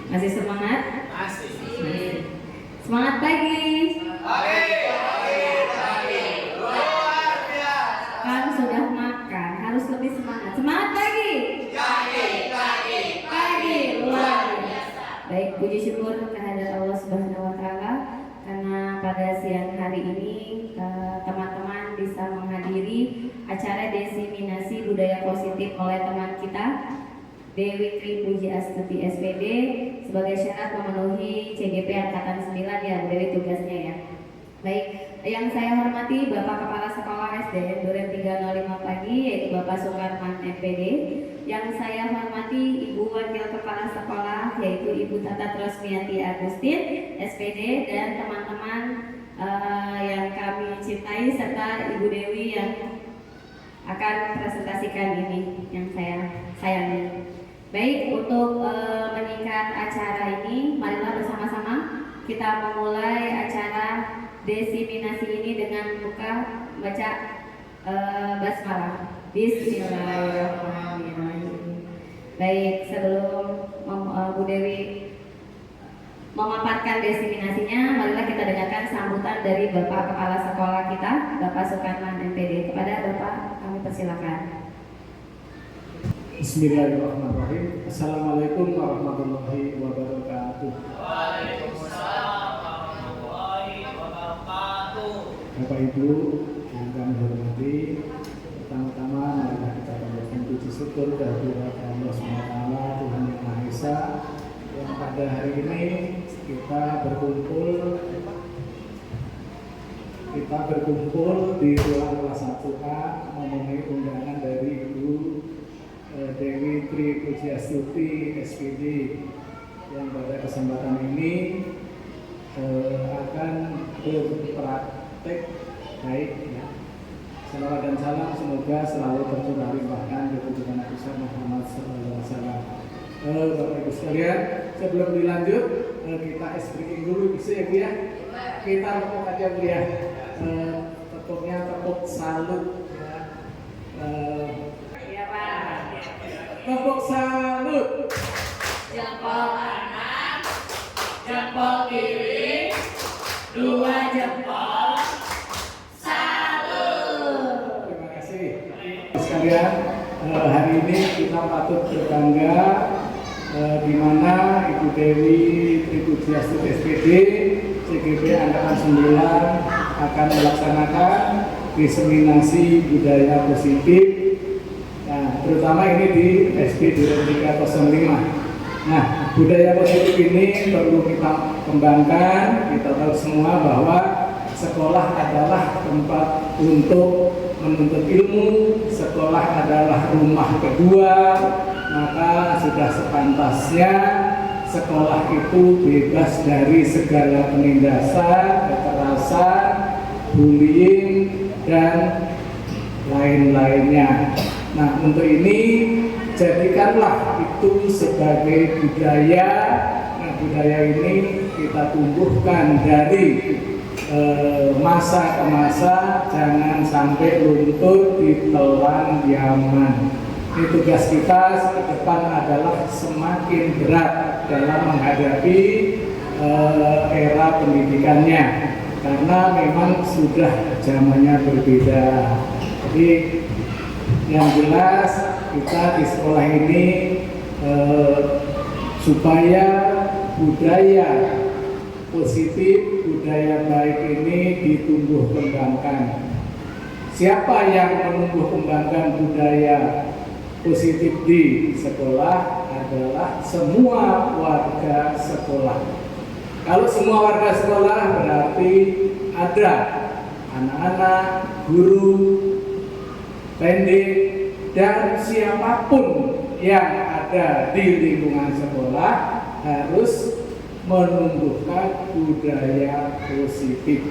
Masih semangat? Masih. Semangat pagi. Pagi. Luar biasa. Kan sudah makan, harus lebih semangat. Semangat pagi. Pagi luar biasa. Baik, puji syukur kehadirat Allah Subhanahu wa taala karena pada siang hari ini teman-teman bisa menghadiri acara diseminasi budaya positif oleh teman kita Dewi Tri Puji Astuti SPD sebagai syarat memenuhi CGP Angkatan 9 ya, Bu Dewi tugasnya ya. Baik, yang saya hormati Bapak Kepala Sekolah SDN Duren 305 Pagi yaitu Bapak Sukarman MPD. Yang saya hormati Ibu Wakil Kepala Sekolah yaitu Ibu Tata Trosmiati Agustin SPD dan teman-teman yang kami cintai serta Ibu Dewi yang akan presentasikan ini yang saya sayangi. Baik, untuk meningkat acara ini, marilah bersama-sama kita memulai acara diseminasi ini dengan baca basmalah. Bismillahirrahmanirrahim. Baik, sebelum Bu Dewi memaparkan diseminasinya, marilah kita dengarkan sambutan dari Bapak Kepala Sekolah kita, Bapak Sukarman MPD. Kepada Bapak, kami persilakan. Bismillahirrahmanirrahim. Assalamualaikum warahmatullahi wabarakatuh. Waalaikumsalam warahmatullahi wabarakatuh. Bapak Ibu yang kami hormati, pertama-tama marilah kita panjatkan puji syukur kehadirat Allah SWT Tuhan Yang Maha Esa yang pada hari ini kita berkumpul di ruang kelas 1A memenuhi undangan dari Ibu Dewi Tri Puji Astuti SPD yang pada kesempatan ini akan berpraktek baik ya. Salawat dan salam semoga selalu tercurah limpahkan dari Tuhan Besar Muhammad SAW. Bapak Ibu sekalian, sebelum dilanjut kita ice breaking dulu bisa ya Bu ya. Kita tepuk aja Bu ya. Tepuknya tepuk salut ya. Tepuk salut. Jempol kanan, jempol kiri, 2 jempol. Salut. Terima kasih. Sekalian, hari ini kita patut berbangga di mana Ibu Dewi Tri Puji Astuti SPD CGP Angkatan 9 akan melaksanakan diseminasi budaya positif. Nah, terutama ini di SD Duren 305. Nah, budaya positif ini perlu kita kembangkan. Kita tahu semua bahwa sekolah adalah tempat untuk menuntut ilmu, sekolah adalah rumah kedua, maka sudah sepantasnya sekolah itu bebas dari segala penindasan, kekerasan, bullying, dan lain-lainnya. Nah, untuk ini jadikanlah itu sebagai budaya. Nah, budaya ini kita tumbuhkan dari masa ke masa, jangan sampai luntur ditelan zaman. Ini tugas kita ke depan adalah semakin berat dalam menghadapi era pendidikannya, karena memang sudah zamannya berbeda. Jadi yang jelas kita di sekolah ini supaya budaya positif, budaya baik ini ditumbuh kembangkan. Siapa yang menumbuh kembangkan budaya positif di sekolah adalah semua warga sekolah. Kalau semua warga sekolah berarti ada anak-anak, guru, pendidik, dan siapapun yang ada di lingkungan sekolah harus menumbuhkan budaya positif,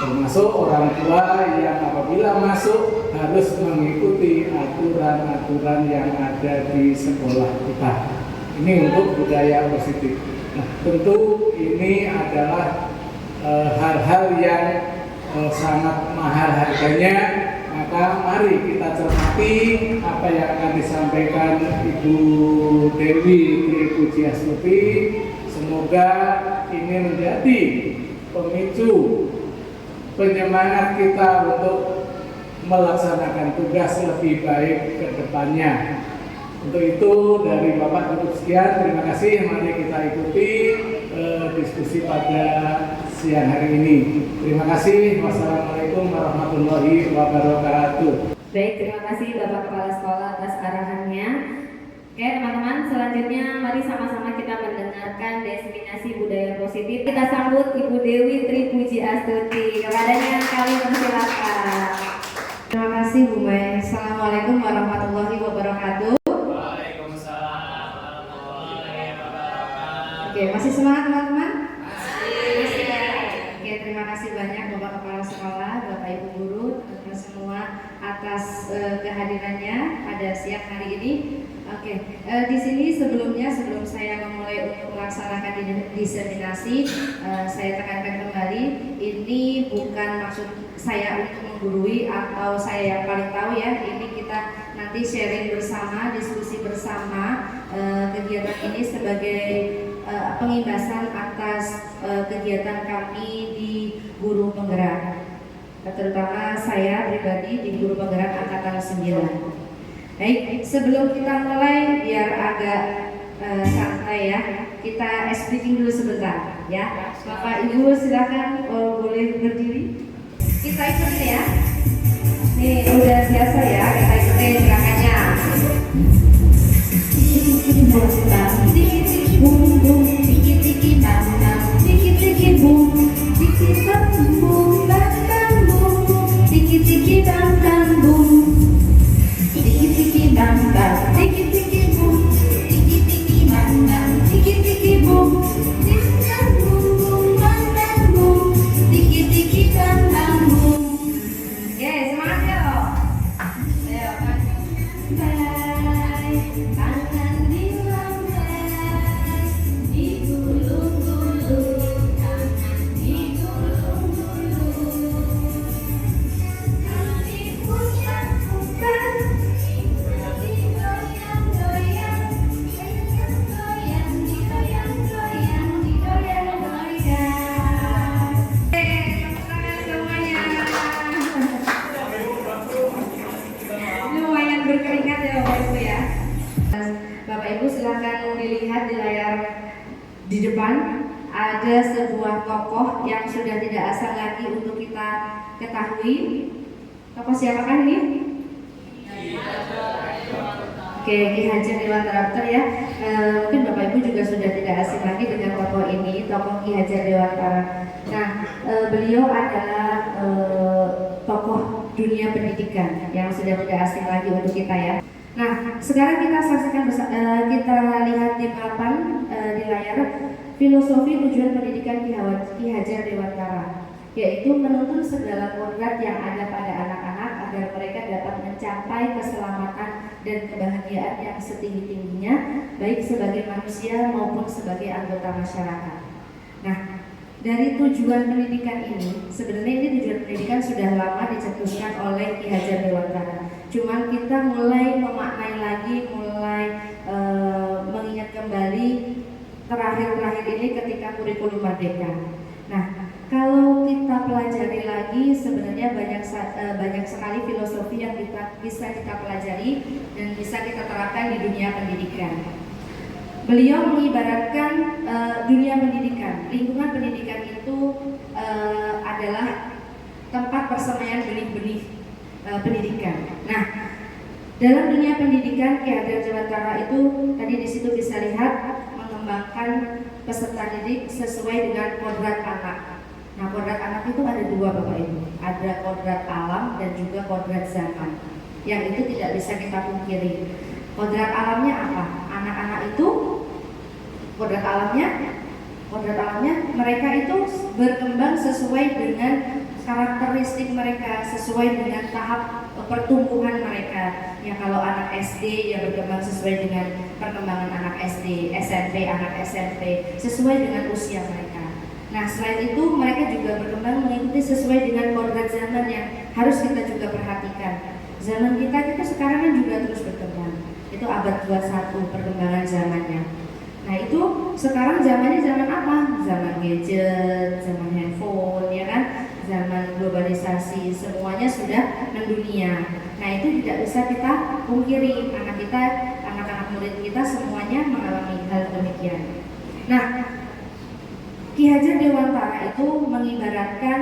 termasuk orang tua yang apabila masuk harus mengikuti aturan-aturan yang ada di sekolah kita. Ini untuk budaya positif. Nah, tentu ini adalah hal-hal yang sangat mahal harganya, Maka mari kita cermati apa yang akan disampaikan Ibu Dewi Tri Pujiastuti. Semoga ini menjadi pemicu penyemangat kita untuk melaksanakan tugas lebih baik ke depannya. Untuk itu dari Bapak cukup sekian, terima kasih. Mari kita ikuti diskusi pada siang hari ini. Terima kasih. Wassalamualaikum warahmatullahi wabarakatuh. Baik, terima kasih Bapak Kepala Sekolah atas arahannya. Oke teman-teman, selanjutnya mari sama-sama kita mendengarkan destinasi budaya positif. Kita sambut Ibu Dewi Tri Pujiastuti. Kepadanya kami persilakan. Terima kasih Bu Mai. Assalamualaikum warahmatullahi wabarakatuh. Waalaikumsalam warahmatullahi wabarakatuh. Oke, masih semangat teman-teman? Masih. Oke, terima kasih banyak Bapak Kepala Sekolah, Bapak Ibu Guru, teman-teman semua atas kehadirannya pada siang hari ini. Oke, di sini sebelum saya memulai untuk melaksanakan diseminasi, saya tekankan kembali, ini bukan maksud saya untuk menggurui atau saya yang paling tahu ya. Ini kita nanti sharing bersama, diskusi bersama. Kegiatan ini sebagai pengimbasan atas kegiatan kami di Guru Penggerak, terutama saya pribadi di Guru Penggerak Angkatan 9. Baik, sebelum kita mulai biar agak santai ya, kita speaking dulu sebentar ya. Bapak Ibu silakan boleh berdiri. Kita ikutin ya. Nih udah biasa ya, kita ikutin gerakannya. Tiki bum bum, tiki bam bam, tiki bum, tiki bam bum bam bam bum, tiki bam bam bum. Tiki bam bam, tiki bum, tiki bam bam, tiki bum, tiki bam bum bum bam bam bum, tiki bam bam bum. Oke, semangat ya loh. Ayo, bye. Tangan di lantai, digulung-gulung, tangan digulung-gulung. Kaki pucat-pucat. Lumayan berkeringat ya Bapak Ibu ya. Bapak Ibu silakan dilihat di layar di depan ada sebuah tokoh yang sudah tidak asing lagi untuk kita ketahui. Tokoh siapakah ini? Oke, Ki Hajar Dewantara Putra ya. Mungkin Bapak Ibu juga sudah tidak asing lagi dengan tokoh ini, tokoh Ki Hajar Dewantara. Nah, beliau adalah tokoh dunia pendidikan yang sudah tidak asing lagi untuk kita ya. Nah, sekarang kita saksikan kita lihat di papan di layar filosofi tujuan pendidikan Ki Hajar Dewantara, yaitu menuntun segala kodrat yang ada pada anak-anak agar mereka dapat mencapai keselamatan dan kebahagiaan yang setinggi-tingginya, baik sebagai manusia maupun sebagai anggota masyarakat. Nah, dari tujuan pendidikan ini, sebenarnya ini tujuan pendidikan sudah lama dicetuskan oleh Ki Hajar Dewantara. Cuman kita mulai memaknai lagi, mulai mengingat kembali terakhir-terakhir ini ketika kurikulum Merdeka. Nah, kalau kita pelajari lagi, sebenarnya banyak sekali filosofi yang bisa kita pelajari dan bisa kita terapkan di dunia pendidikan. Beliau mengibaratkan dunia pendidikan, lingkungan pendidikan itu adalah tempat persemaian benih-benih pendidikan. Nah, dalam dunia pendidikan Ki Hajar Dewantara itu tadi di situ bisa lihat mengembangkan peserta didik sesuai dengan kodrat anak. Nah, kodrat anak itu ada dua Bapak Ibu, ada kodrat alam dan juga kodrat zaman. Yang itu tidak bisa kita pungkiri. Kodrat alamnya apa? Anak-anak itu kodrat alamnya mereka itu berkembang sesuai dengan karakteristik mereka, sesuai dengan tahap pertumbuhan mereka. Ya kalau anak SD ya berkembang sesuai dengan perkembangan anak SD, SMP anak SMP, sesuai dengan usia mereka. Nah, selain itu mereka juga berkembang mengikuti sesuai dengan kodrat zaman yang harus kita juga perhatikan. Zaman kita sekarang kan juga terus berkembang. Itu abad 21 perkembangan zamannya. Nah, itu sekarang zamannya zaman apa? Zaman gadget, zaman handphone, ya kan? Zaman globalisasi, semuanya sudah mendunia. Nah, itu tidak bisa kita pungkiri. Anak-anak murid kita semuanya mengalami hal demikian. Nah, Ki Hajar Dewantara itu mengibaratkan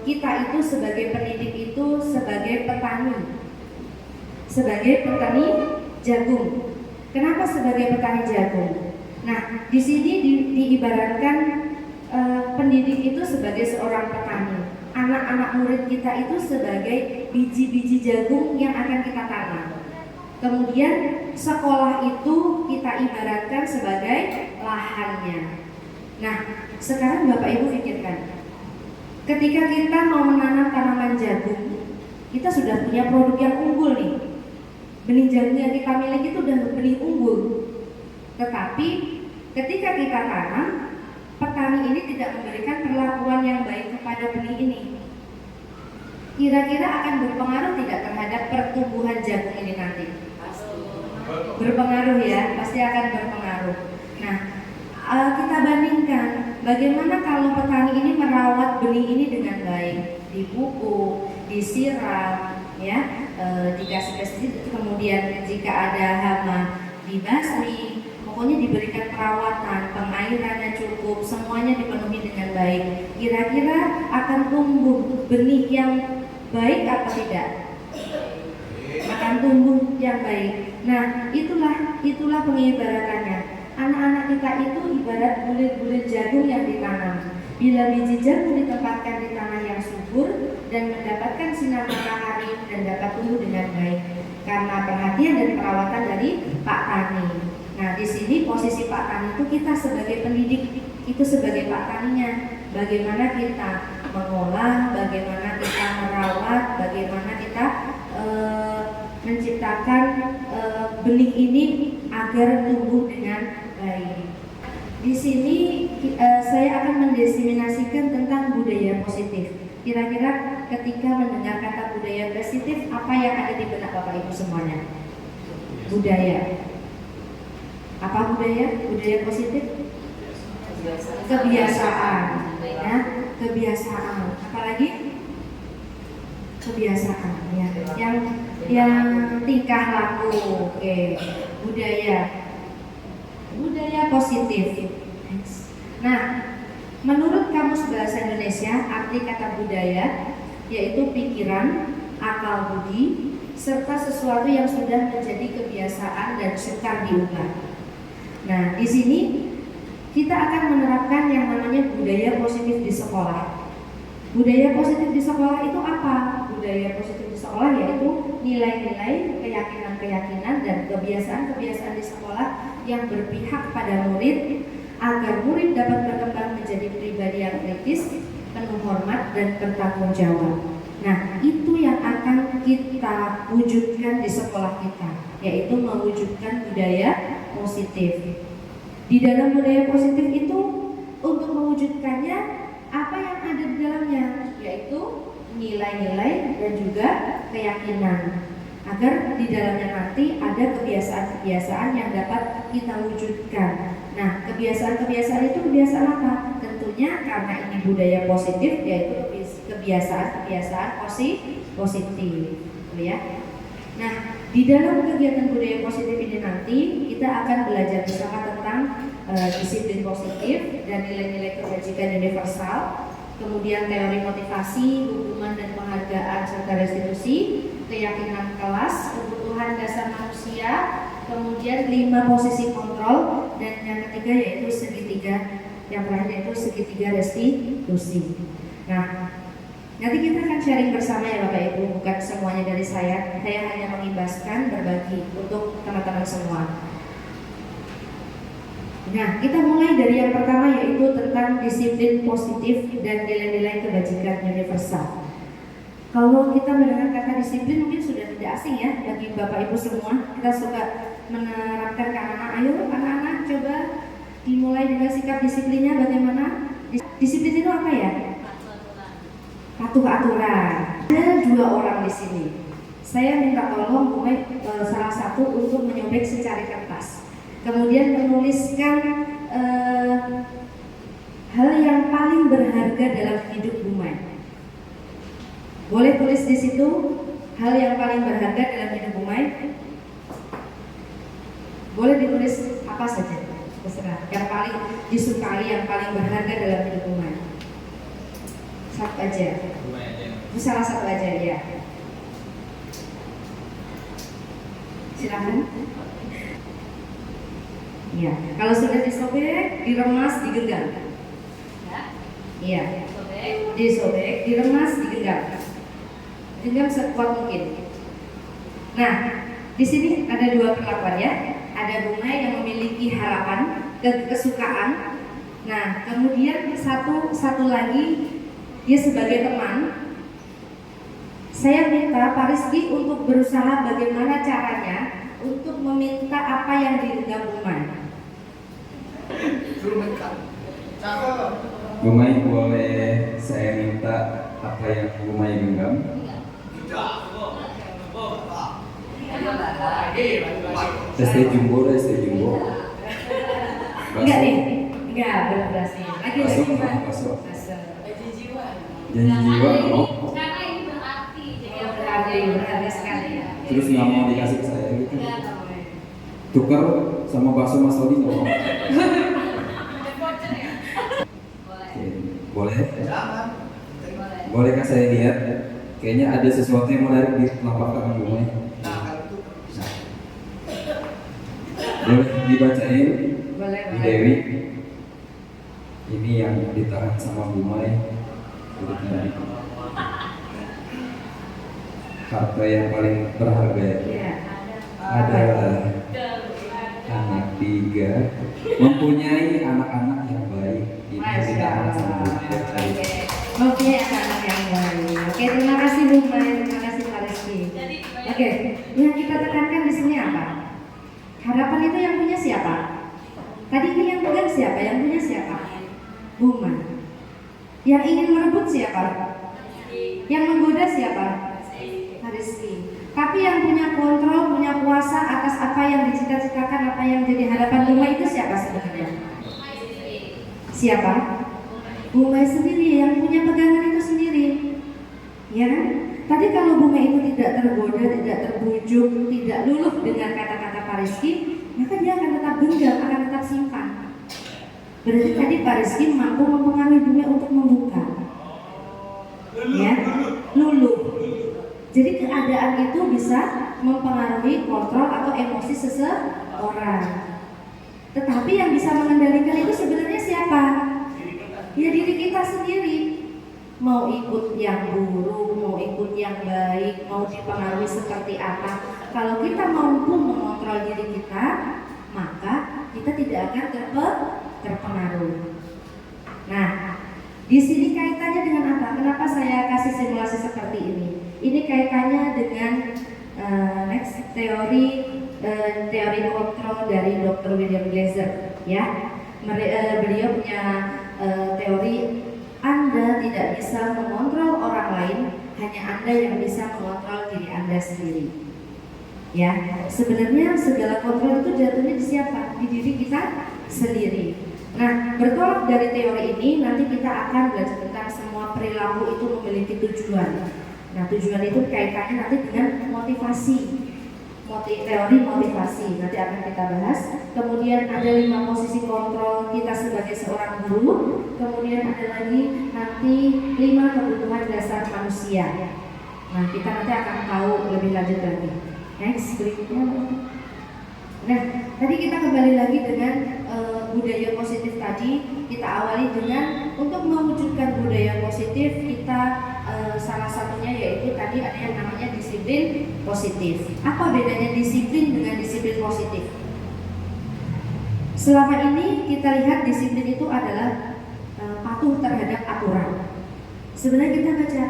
kita itu sebagai pendidik itu sebagai petani jagung. Kenapa sebagai petani jagung? Nah, di sini diibaratkan pendidik itu sebagai seorang petani. Anak-anak murid kita itu sebagai biji-biji jagung yang akan kita tanam. Kemudian sekolah itu kita ibaratkan sebagai lahannya. Nah, sekarang Bapak Ibu pikirkan, ketika kita mau menanam tanaman jagung, kita sudah punya produk yang unggul nih. Benih jagung yang kita miliki itu sudah benih unggul. Tetapi ketika kita tanam, petani ini tidak memberikan perlakuan yang baik kepada benih ini. Kira-kira akan berpengaruh tidak terhadap pertumbuhan jagung ini nanti? Berpengaruh ya, pasti akan berpengaruh. Nah, kita bandingkan bagaimana kalau petani ini merawat benih ini dengan baik, dipupuk, disiram, ya, dikasih pestisida, kemudian jika ada hama dibasmi, pokoknya diberikan perawatan, pengairan yang cukup, semuanya dipenuhi dengan baik. Kira-kira akan tumbuh benih yang baik atau tidak? Akan tumbuh yang baik. Nah, itulah pengibaratannya. Anak-anak kita itu ibarat bulir-bulir jagung yang ditanam. Bila biji jagung ditempatkan di tanah yang subur dan mendapatkan sinar matahari dan dapat tumbuh dengan baik karena perhatian dan perawatan dari Pak Tani. Nah, di sini posisi Pak Tani itu kita sebagai pendidik, itu sebagai Pak Taninya. Bagaimana kita mengolah, bagaimana kita merawat, bagaimana kita menciptakan benih ini agar tumbuh dengan baik. Di sini saya akan mendiseminasikan tentang budaya positif. Kira-kira ketika mendengar kata budaya positif, apa yang ada di benak Bapak Ibu semuanya? Budaya. Apa budaya? Budaya positif? Kebiasaan. Ya, kebiasaan. Apalagi? Kebiasaan. Ya. Yang tingkah laku. Oke. Budaya positif. Nah, menurut Kamus Bahasa Indonesia, arti kata budaya yaitu pikiran, akal budi, serta sesuatu yang sudah menjadi kebiasaan dan sukar diubah. Nah, di sini kita akan menerapkan yang namanya budaya positif di sekolah. Budaya positif di sekolah itu apa? Budaya positif di sekolah yaitu nilai-nilai, keyakinan-keyakinan, dan kebiasaan-kebiasaan di sekolah yang berpihak pada murid agar murid dapat berkembang menjadi pribadi yang kritis, penuh hormat, dan bertanggung jawab. Nah, itu yang akan kita wujudkan di sekolah kita, yaitu mewujudkan budaya positif. Di dalam budaya positif itu, untuk mewujudkannya, apa yang ada di dalamnya, yaitu nilai-nilai dan juga keyakinan, agar di dalamnya nanti ada kebiasaan-kebiasaan yang dapat kita wujudkan. Nah, kebiasaan-kebiasaan itu kebiasaan apa? Tentunya karena ini budaya positif, yaitu kebiasaan-kebiasaan positif, ya. Nah, di dalam kegiatan budaya positif ini nanti kita akan belajar bersama tentang disiplin positif dan nilai-nilai kebajikan universal, kemudian teori motivasi, hukuman dan penghargaan serta restitusi, keyakinan kelas, kebutuhan dasar manusia, kemudian 5 posisi kontrol, dan yang ketiga yaitu segitiga, yang terakhir yaitu segitiga restitusi. Nah, nanti kita akan sharing bersama ya Bapak Ibu, bukan semuanya dari saya hanya mengibaskan, berbagi untuk teman-teman semua. Nah, kita mulai dari yang pertama yaitu tentang disiplin positif dan nilai-nilai kebajikan universal. Kalau kita mendengar kata disiplin mungkin sudah tidak asing ya bagi Bapak Ibu semua. Kita suka menerapkan ke anak-anak, ayo anak-anak coba Dimulai dengan sikap disiplinnya bagaimana? Disiplin itu apa ya? Patuh aturan. Ada 2 orang di sini. Saya minta tolong mulai salah satu untuk menyobek secari kertas. Kemudian menuliskan hal yang paling berharga dalam hidup Bu Mai. Boleh tulis di situ hal yang paling berharga dalam hidup Bu Mai. Boleh ditulis apa saja, terserah. Yang paling disukai, yang paling berharga dalam hidup Bu Mai. Satu aja. Salah satu aja ya. Silakan. Ya, kalau sudah disobek, diremas, digenggam. Iya. Disobek, diremas, digenggam. Genggam sekuat mungkin. Nah, di sini ada 2 perlakuan ya. Ada Bu Mai yang memiliki harapan, kesukaan. Nah, kemudian satu lagi dia sebagai teman. Saya minta Pak Rizky untuk berusaha bagaimana caranya untuk meminta apa yang digenggam Bu Mai. Bu Mai, boleh saya minta apa yang Bu Mai genggam? ST Jumbo, ST Jumbo. Enggak nih, enggak belum berhasil. Lagi Masuk, lagi masuk. masuk. Janji jiwa mau. Karena ini berarti, jadi Ya berharga sekali ya. Terus nggak mau dikasih ke saya gitu. Tukar sama bakso Mas Odi nggak mau. Oke, boleh? Bolehkah saya lihat? Kayaknya ada sesuatu yang menarik di telapak tangan Bu Mai. Boleh dibacain? Boleh, Di boleh. Dewi. Ini yang ditahan sama Bu Mai. Harta yang paling berharga Iya. adalah anak 3 mempunyai anak-anak yang baik. Ini yang ditahan sama Bu Mai. Oke, anak-anak yang baik. Oke, terima kasih Bu Mai, terima kasih Pak Rizky. Oke, yang kita tekankan di sini apa? Harapan itu yang punya siapa? Tadi ini yang pegang siapa? Yang punya siapa? Bu Mai. Yang ingin merebut siapa? Yang menggoda siapa? Pak Rizky. Tapi yang punya kontrol, punya kuasa atas apa yang dicita-citakan, apa yang jadi harapan Bu Mai itu siapa sebenarnya? Siapa? Bu Mai sendiri, yang punya pegangan itu sendiri. Ya kan? Tadi kalau Bu Mai itu tidak tergoda, tidak terbujuk, tidak luluh dengan kata-kata Pak Rizky, maka dia akan tetap genggam, akan tetap simpan. Berarti tadi Pak Rizky mampu mempengaruhi Bu Mai untuk membuka. Ya, luluh. Jadi keadaan itu bisa mempengaruhi kontrol atau emosi seseorang. Tetapi yang bisa mengendalikan itu sebenarnya siapa? Ya diri kita sendiri. Mau ikut yang buruk, mau ikut yang baik, mau dipengaruhi seperti apa. Kalau kita mampu mengontrol diri kita, maka kita tidak akan terpengaruh. Nah, di sini kaitannya dengan apa? Kenapa saya kasih simulasi seperti ini? Ini kaitannya dengan next teori kontrol dari Dr. William Glaser. Ya, beliau punya teori Anda tidak bisa mengontrol orang lain, hanya Anda yang bisa mengontrol diri Anda sendiri. Ya, sebenarnya segala kontrol itu jatuhnya di siapa? Di diri kita sendiri. Nah, bertolak dari teori ini, nanti kita akan belajar tentang semua perilaku itu memiliki tujuan. Nah, tujuan itu kaitannya nanti dengan motivasi. Teori motivasi nanti akan kita bahas. Kemudian ada 5 posisi kontrol kita sebagai seorang guru. Kemudian ada lagi nanti 5 kebutuhan dasar manusia. Nah, kita nanti akan tahu lebih lanjut lagi. Next, berikutnya. Nah, tadi kita kembali lagi dengan budaya positif tadi. Kita awali dengan untuk mewujudkan budaya positif kita salah satunya yaitu tadi ada yang namanya disiplin positif. Apa bedanya disiplin dengan disiplin positif? Selama ini kita lihat disiplin itu adalah patuh terhadap aturan. Sebenarnya kita baca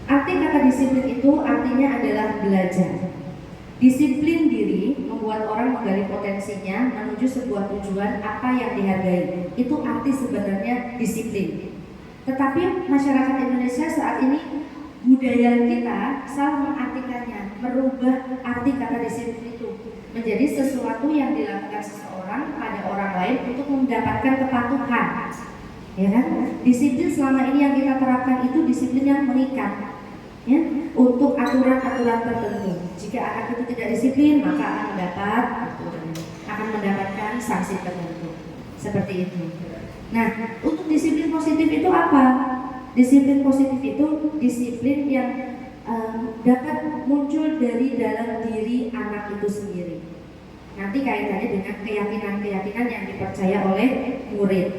arti kata disiplin itu artinya adalah belajar. Disiplin diri membuat orang menggali potensi konsekuensinya menuju sebuah tujuan apa yang dihargai. Itu arti sebenarnya disiplin. Tetapi masyarakat Indonesia saat ini, budaya kita selalu mengartikannya, merubah arti kata disiplin itu menjadi sesuatu yang dilakukan seseorang pada orang lain untuk mendapatkan kepatuhan. Ya kan? Disiplin selama ini yang kita terapkan itu disiplin yang mengikat, ya, untuk aturan-aturan tertentu. Jika anak itu tidak disiplin, maka akan mendapatkan sanksi tertentu. Seperti itu. Nah, untuk disiplin positif itu apa? Disiplin positif itu disiplin yang dapat muncul dari dalam diri anak itu sendiri. Nanti kaitannya dengan keyakinan-keyakinan yang dipercaya oleh murid.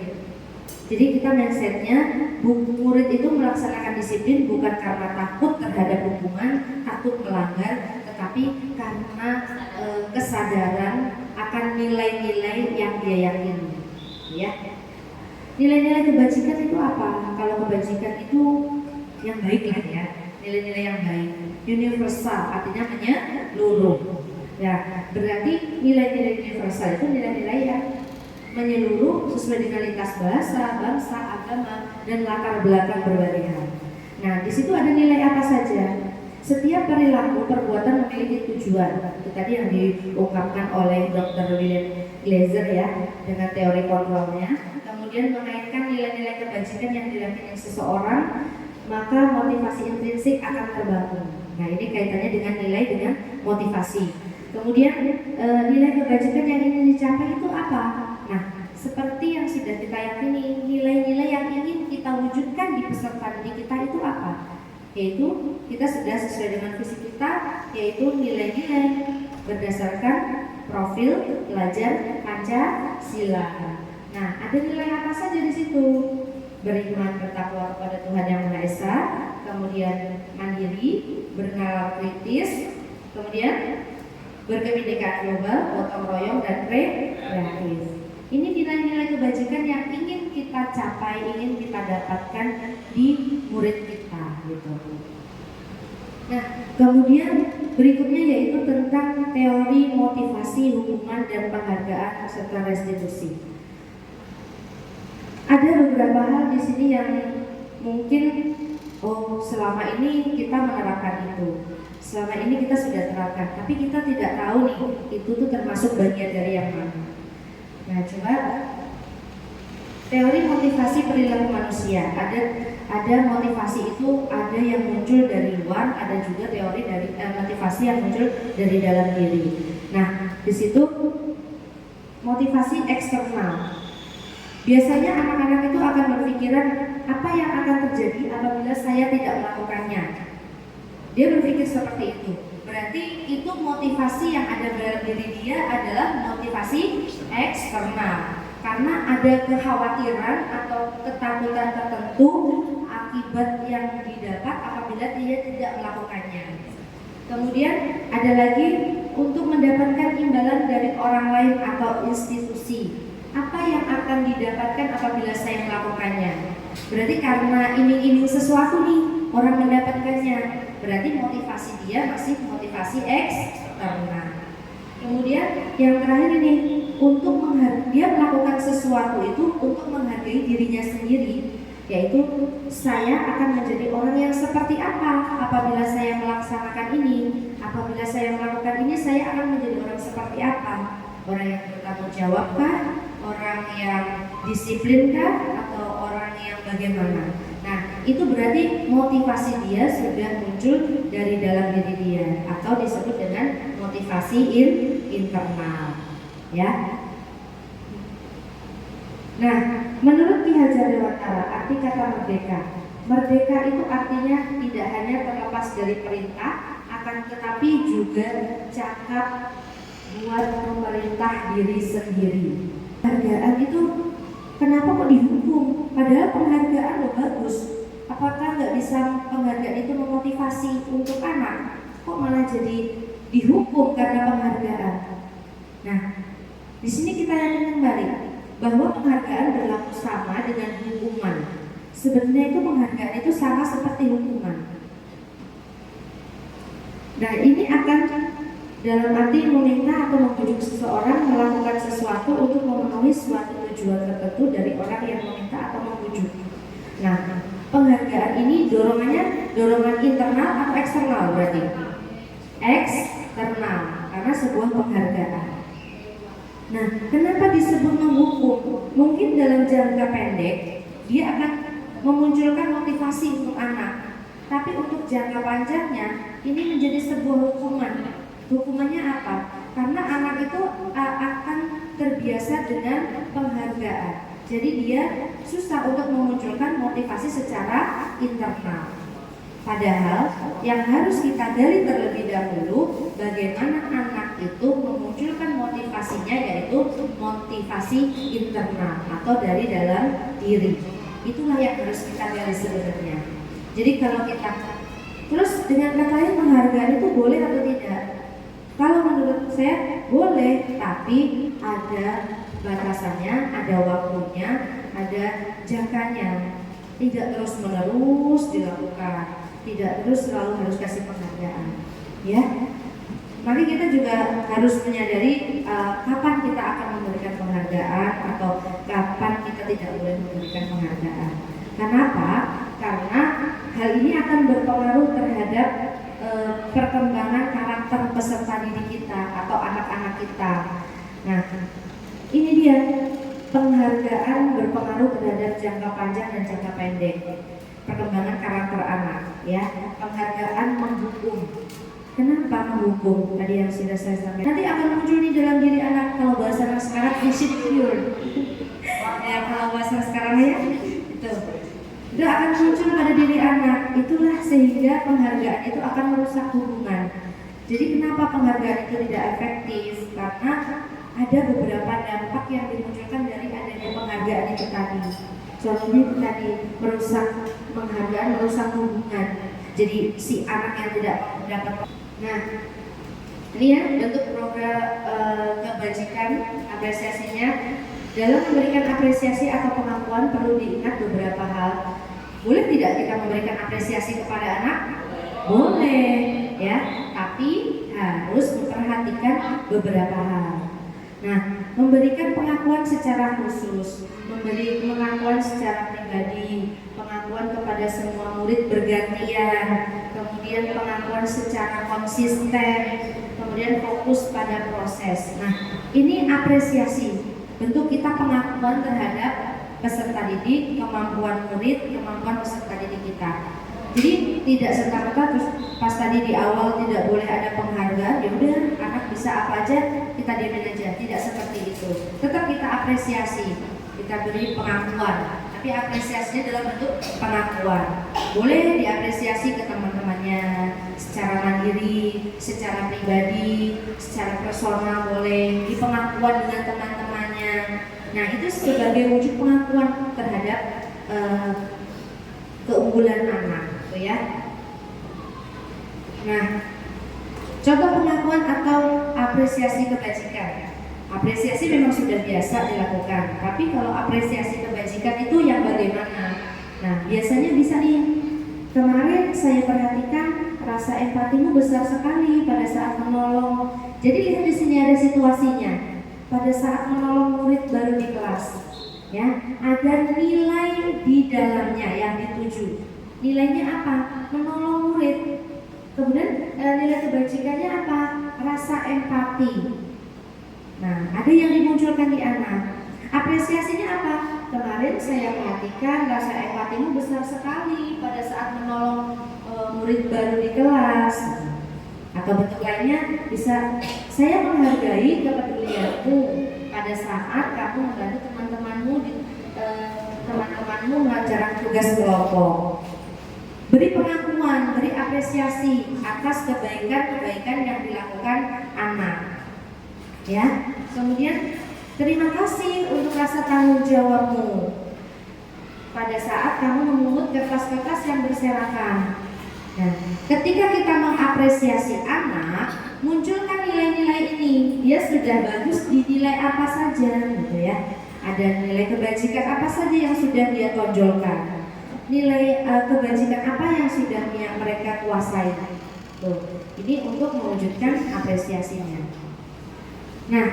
Jadi kita mindsetnya, murid itu melaksanakan disiplin bukan karena takut terhadap hukuman, takut melanggar, tetapi karena kesadaran akan nilai-nilai yang dia yakini. Ya. Nilai-nilai kebajikan itu apa? Kalau kebajikan itu yang baik lah ya, nilai-nilai yang baik, universal, artinya menyeluruh. Ya, berarti nilai-nilai universal itu nilai-nilai yang menyeluruh sesuai dengan lintas bahasa, bangsa, agama, dan latar belakang berbagai hal. Nah, di situ ada nilai apa saja? Setiap perilaku perbuatan memiliki tujuan. Itu tadi yang diungkapkan oleh Dr. William Glaser ya, dengan teori kontrolnya. Kemudian mengaitkan nilai-nilai kebajikan yang dilakukan seseorang, maka motivasi intrinsik akan terbangun. Nah, ini kaitannya dengan nilai dengan motivasi. Kemudian nilai kebajikan yang ingin dicapai itu apa? Nah, seperti yang sudah kita yakini, nilai-nilai yang ingin kita wujudkan di peserta didik kita itu apa? Yaitu kita sudah sesuai dengan visi kita, yaitu nilai-nilai berdasarkan profil pelajar Pancasila. Nah, ada nilai apa saja di situ? Beriman, bertakwa kepada Tuhan Yang Maha Esa, kemudian mandiri, bernalar kritis, kemudian berkebinekaan global, gotong royong, dan kreatif. Ini nilai-nilai kebajikan yang ingin kita capai, ingin kita dapatkan di murid kita, gitu. Nah, kemudian berikutnya yaitu tentang teori motivasi, hukuman, dan penghargaan serta restitusi. Ada beberapa hal di sini yang mungkin selama ini kita menerapkan itu. Selama ini kita sudah terapkan, tapi kita tidak tahu nih itu tuh termasuk bagian dari yang mana. Nah, coba teori motivasi perilaku manusia. Ada motivasi itu ada yang muncul dari luar, ada juga teori dari motivasi yang muncul dari dalam diri. Nah, di situ motivasi eksternal. Biasanya anak-anak itu akan berpikiran apa yang akan terjadi apabila saya tidak melakukannya. Dia berpikir seperti itu. Berarti itu motivasi yang ada dalam diri dia adalah motivasi eksternal. Karena ada kekhawatiran atau ketakutan tertentu akibat yang didapat apabila dia tidak melakukannya. Kemudian ada lagi untuk mendapatkan imbalan dari orang lain atau institusi. Apa yang akan didapatkan apabila saya melakukannya? Berarti karena iming-iming sesuatu nih, orang mendapatkannya. Berarti motivasi dia masih motivasi eksternal. Kemudian yang terakhir ini, untuk dia melakukan sesuatu itu untuk menghargai dirinya sendiri, yaitu saya akan menjadi orang yang seperti apa apabila saya melaksanakan ini. Apabila saya melakukan ini, saya akan menjadi orang seperti apa? Orang yang bertanggung jawabkah? Orang yang disiplinkah? Atau orang yang bagaimana? Nah, itu berarti motivasi dia sudah muncul dari dalam diri dia, atau disebut dengan motivasi internal, ya. Nah, menurut Ki Hajar Dewantara, arti kata merdeka. Merdeka itu artinya tidak hanya terlepas dari perintah, akan tetapi juga cakap buat memerintah diri sendiri. Penghargaan itu kenapa kok dihukum? Padahal penghargaan lo bagus. Apakah nggak bisa penghargaan itu memotivasi untuk anak? Kok malah jadi dihukum karena penghargaan? Nah, di sini kita yakin kembali bahwa penghargaan berlaku sama dengan hukuman. Sebenarnya itu penghargaan itu sama seperti hukuman. Nah, ini akan dalam arti meminta atau membujuk seseorang melakukan sesuatu untuk memenuhi suatu tujuan tertentu dari orang yang meminta atau memujuk. Nah, penghargaan ini dorongan internal atau eksternal berarti? Eksternal, karena sebuah penghargaan. Nah, kenapa disebut menghukum? Mungkin dalam jangka pendek dia akan memunculkan motivasi untuk anak, tapi untuk jangka panjangnya ini menjadi sebuah hukuman. Hukumannya apa? Karena anak itu akan terbiasa dengan penghargaan. Jadi dia susah untuk memunculkan motivasi secara internal. Padahal yang harus kita gali terlebih dahulu bagaimana anak itu memunculkan motivasinya, yaitu motivasi internal atau dari dalam diri. Itulah yang harus kita gali sebenarnya. Jadi kalau kita terus dengan kata lain penghargaan itu boleh atau tidak? Kalau menurut saya boleh, tapi ada batasannya, ada waktunya, ada jangkanya. Tidak terus menerus dilakukan, tidak terus selalu harus kasih penghargaan, ya. Mari kita juga harus menyadari kapan kita akan memberikan penghargaan atau kapan kita tidak boleh memberikan penghargaan. Kenapa? Karena hal ini akan berpengaruh terhadap perkembangan karakter peserta didik kita atau anak-anak kita. Nah, ini dia, penghargaan berpengaruh terhadap jangka panjang dan jangka pendek perkembangan karakter anak, ya. Penghargaan menghukum. Kenapa menghukum? Tadi yang sudah saya sampaikan. Nanti akan muncul di dalam diri anak, kalau bahasa anak sekarang insecure. Ya, kalau bahasa sekarang ya itu akan muncul pada diri anak. Itulah sehingga penghargaan itu akan merusak hubungan. Jadi kenapa penghargaan itu tidak efektif? Karena ada beberapa dampak yang dimunculkan dari adanya penghargaan itu tadi. Contohnya itu tadi, merusak penghargaan, merusak hubungan. Jadi si anak yang tidak dapat. Nah, ini ya bentuk program kebajikan apresiasinya. Dalam memberikan apresiasi atau pengakuan perlu diingat beberapa hal. Boleh tidak kita memberikan apresiasi kepada anak? Boleh, ya. Tapi harus memperhatikan beberapa hal. Nah, memberikan pengakuan secara khusus, memberi pengakuan secara pribadi, pengakuan kepada semua murid bergantian, kemudian pengakuan secara konsisten, kemudian fokus pada proses. Nah, ini apresiasi, bentuk kita pengakuan terhadap peserta didik, kemampuan murid, kemampuan peserta didik kita. Jadi tidak serta-merta terus pas tadi di awal tidak boleh ada penghargaan, ya udah anak bisa apa aja kita diamin aja. Tidak seperti itu. Tetap kita apresiasi, kita beri pengakuan, tapi apresiasinya dalam bentuk pengakuan. Boleh diapresiasi ke teman-temannya secara mandiri, secara pribadi, secara personal boleh, di pengakuan dengan teman-temannya. Nah, itu sebagai wujud pengakuan terhadap keunggulan anak, gitu ya. Nah, contoh pengakuan atau apresiasi kebajikan. Apresiasi memang sudah biasa dilakukan, tapi kalau apresiasi kebajikan itu yang bagaimana? Nah, biasanya bisa nih, kemarin saya perhatikan rasa empatimu besar sekali pada saat menolong. Jadi lihat di sini ada situasinya. Pada saat menolong murid baru di kelas, ya, ada nilai di dalamnya yang dituju. Nilainya apa? Menolong murid. Kemudian nilai kebajikannya apa? Rasa empati. Nah, ada yang dimunculkan di anak. Apresiasinya apa? Kemarin saya perhatikan rasa empatimu besar sekali pada saat menolong murid baru di kelas. Atau bentuk lainnya bisa, saya menghargai kepedulianmu pada saat kamu membantu teman-temanmu mengajarkan tugas kelompok. Beri pengakuan, beri apresiasi atas kebaikan-kebaikan yang dilakukan anak. Ya, kemudian terima kasih untuk rasa tanggung jawabmu pada saat kamu memungut kertas-kertas yang berserakan. Nah, ketika kita mengapresiasi anak, munculkan nilai-nilai ini. Dia sudah bagus di nilai apa saja, gitu ya. Ada nilai kebajikan apa saja yang sudah dia tonjolkan. Nilai kebajikan apa yang sudah mereka kuasai. Tuh, ini untuk mewujudkan apresiasinya. Nah,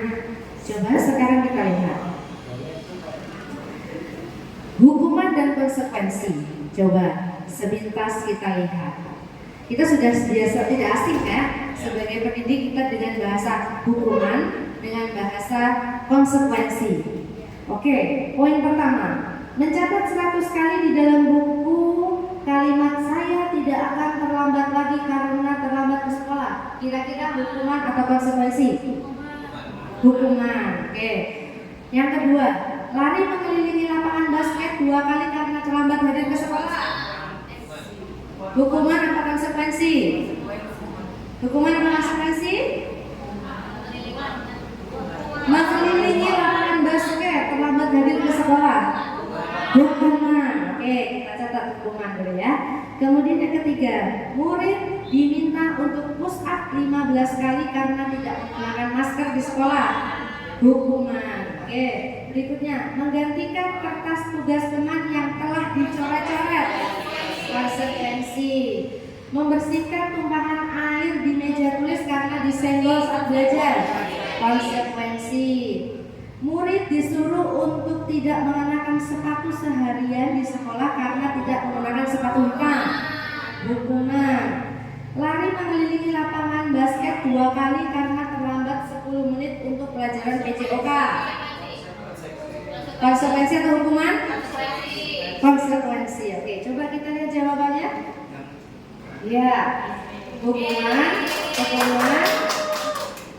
Coba sekarang kita lihat hukuman dan konsekuensi. Coba sepintas kita lihat. Kita sudah biasa tidak asing ya sebagai pendidik kita dengan bahasa hukuman, dengan bahasa konsekuensi. Oke, poin pertama, mencatat 100 kali di dalam buku kalimat saya tidak akan terlambat lagi karena terlambat ke sekolah. Kira-kira hukuman atau konsekuensi? Hukuman. Oke. Yang kedua, lari mengelilingi lapangan basket 2 kali karena terlambat hadir ke sekolah. Hukuman atau konsekuensi? Hukuman atau konsekuensi? Mengelilingi lapangan basket terlambat hadir ke sekolah. Hukuman. Oke, kita catat hukuman dulu ya. Kemudian yang ketiga, murid diminta untuk push up 15 kali karena tidak menggunakan masker di sekolah. Hukuman. Oke, berikutnya, menggantikan kertas tugas teman yang telah dicoret-coret. Konsekuensi. Membersihkan tumpahan air di meja tulis karena disenggol saat belajar. Konsekuensi. Murid disuruh untuk tidak mengenakan sepatu seharian di sekolah karena tidak menggunakan sepatu hitam. Hukuman. Lari mengelilingi lapangan basket 2 kali karena terlambat 10 menit untuk pelajaran PJOK. Konsekuensi atau hukuman? Konsekuensi. Oke, coba kita lihat jawabannya. Ya, hukuman.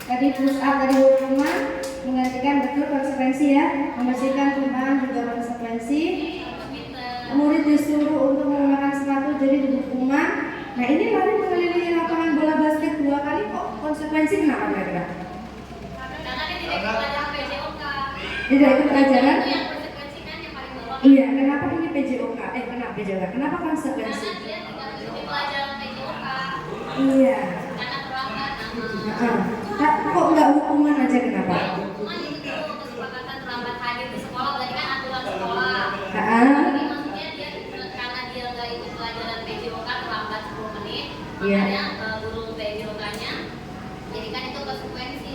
Tadi push up, tadi hukuman. Menggantikan betul konsekuensi ya. Membersihkan tumpahan juga konsekuensi. Murid disuruh untuk menggunakan sepatu jadi hukuman. Nah ini lari mengelilingi lapangan bola basket 2 kali kok konsekuensi kenapa kira-kira? Karena dia tidak ikut pelajaran PJOK. Tidak ikut pelajaran? Yang konsekuensi kan yang paling bawah. Iya, kenapa ini PJOK? Kenapa PJOK? Kenapa konsekuensi? Karena dia tidak ikut pelajaran PJOK. Iya. Karena terlambat. Kok nggak hukuman aja kenapa? Hukuman itu kesepakatan terlambat hadir di sekolah berarti kan aturan sekolah. Jadi maksudnya dia karena dia nggak ikut pelajaran PJOK terlambat 10 menit, Iya. makanya guru PJOK-nya jadikan itu konsekuensi.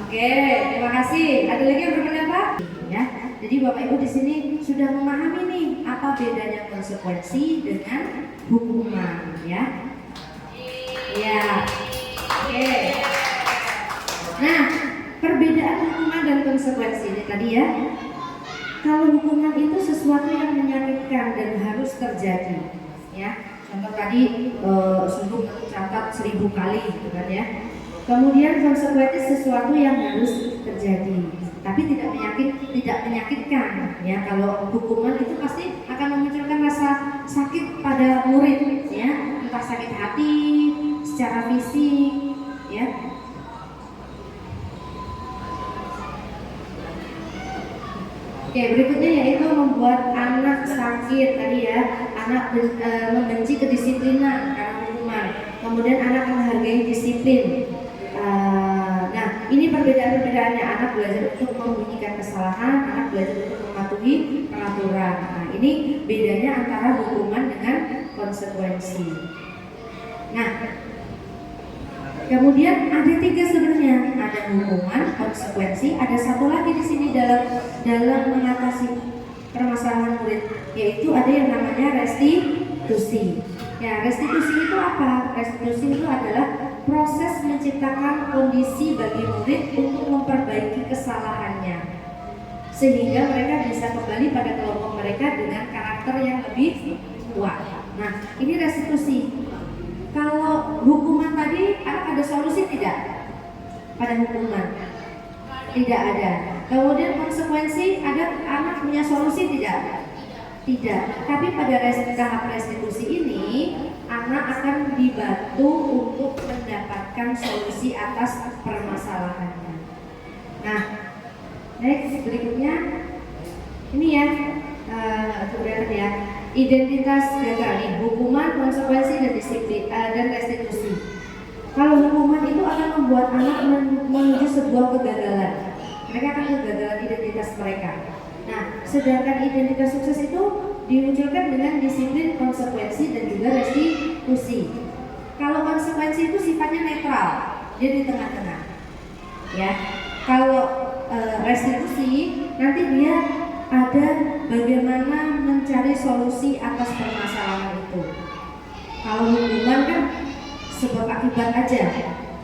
Oke, terima kasih. Ada lagi yang berpendapat? Ya. Jadi Bapak Ibu di sini sudah memahami nih apa bedanya konsekuensi dengan hukuman, ya. Ya. Oke. Nah, perbedaan hukuman dan konsekuensi ini tadi ya. Kalau hukuman itu sesuatu yang menyakitkan dan harus terjadi, ya. Contoh tadi suruh mencatat 1000 kali, gitu kan ya. Kemudian konsekuensi sesuatu yang harus terjadi, tapi tidak menyakitkan, ya. Kalau hukuman itu pasti akan memunculkan rasa sakit pada murid, ya, entah sakit hati, secara fisik, ya. Oke, berikutnya yaitu membuat anak sakit tadi ya, anak membenci kedisiplinan karena hukuman. Kemudian anak menghargai disiplin. Nah, ini perbedaan-perbedaannya. Anak belajar untuk membunyikan kesalahan, anak belajar untuk mematuhi peraturan. Nah, ini bedanya antara hukuman dengan konsekuensi. Nah, kemudian ada 3 sebenarnya, ada hukuman, konsekuensi, ada satu lagi di sini dalam mengatasi permasalahan murid, yaitu ada yang namanya restitusi. Ya, restitusi itu apa? Restitusi itu adalah proses menciptakan kondisi bagi murid untuk memperbaiki kesalahannya, sehingga mereka bisa kembali pada kelompok mereka dengan karakter yang lebih kuat. Nah, ini restitusi. Kalau hukuman tadi, anak ada solusi tidak pada hukuman? Tidak ada. Kemudian konsekuensi, ada anak punya solusi tidak? Tidak. Tapi pada tahap restitusi ini, anak akan dibantu untuk mendapatkan solusi atas permasalahannya. Nah, next berikutnya ini ya, berarti ya. Identitas gagal nih, hukuman, konsekuensi dan disiplin dan restitusi. Kalau hukuman itu akan membuat anak menuju sebuah kegagalan. Mereka akan kegagalan identitas mereka. Nah, sedangkan identitas sukses itu dimunculkan dengan disiplin, konsekuensi dan juga restitusi. Kalau konsekuensi itu sifatnya netral, dia di tengah-tengah. Ya. Kalau restitusi nanti dia ada bagaimana mencari solusi atas permasalahan itu. Kalau hukuman kan sebab akibat aja,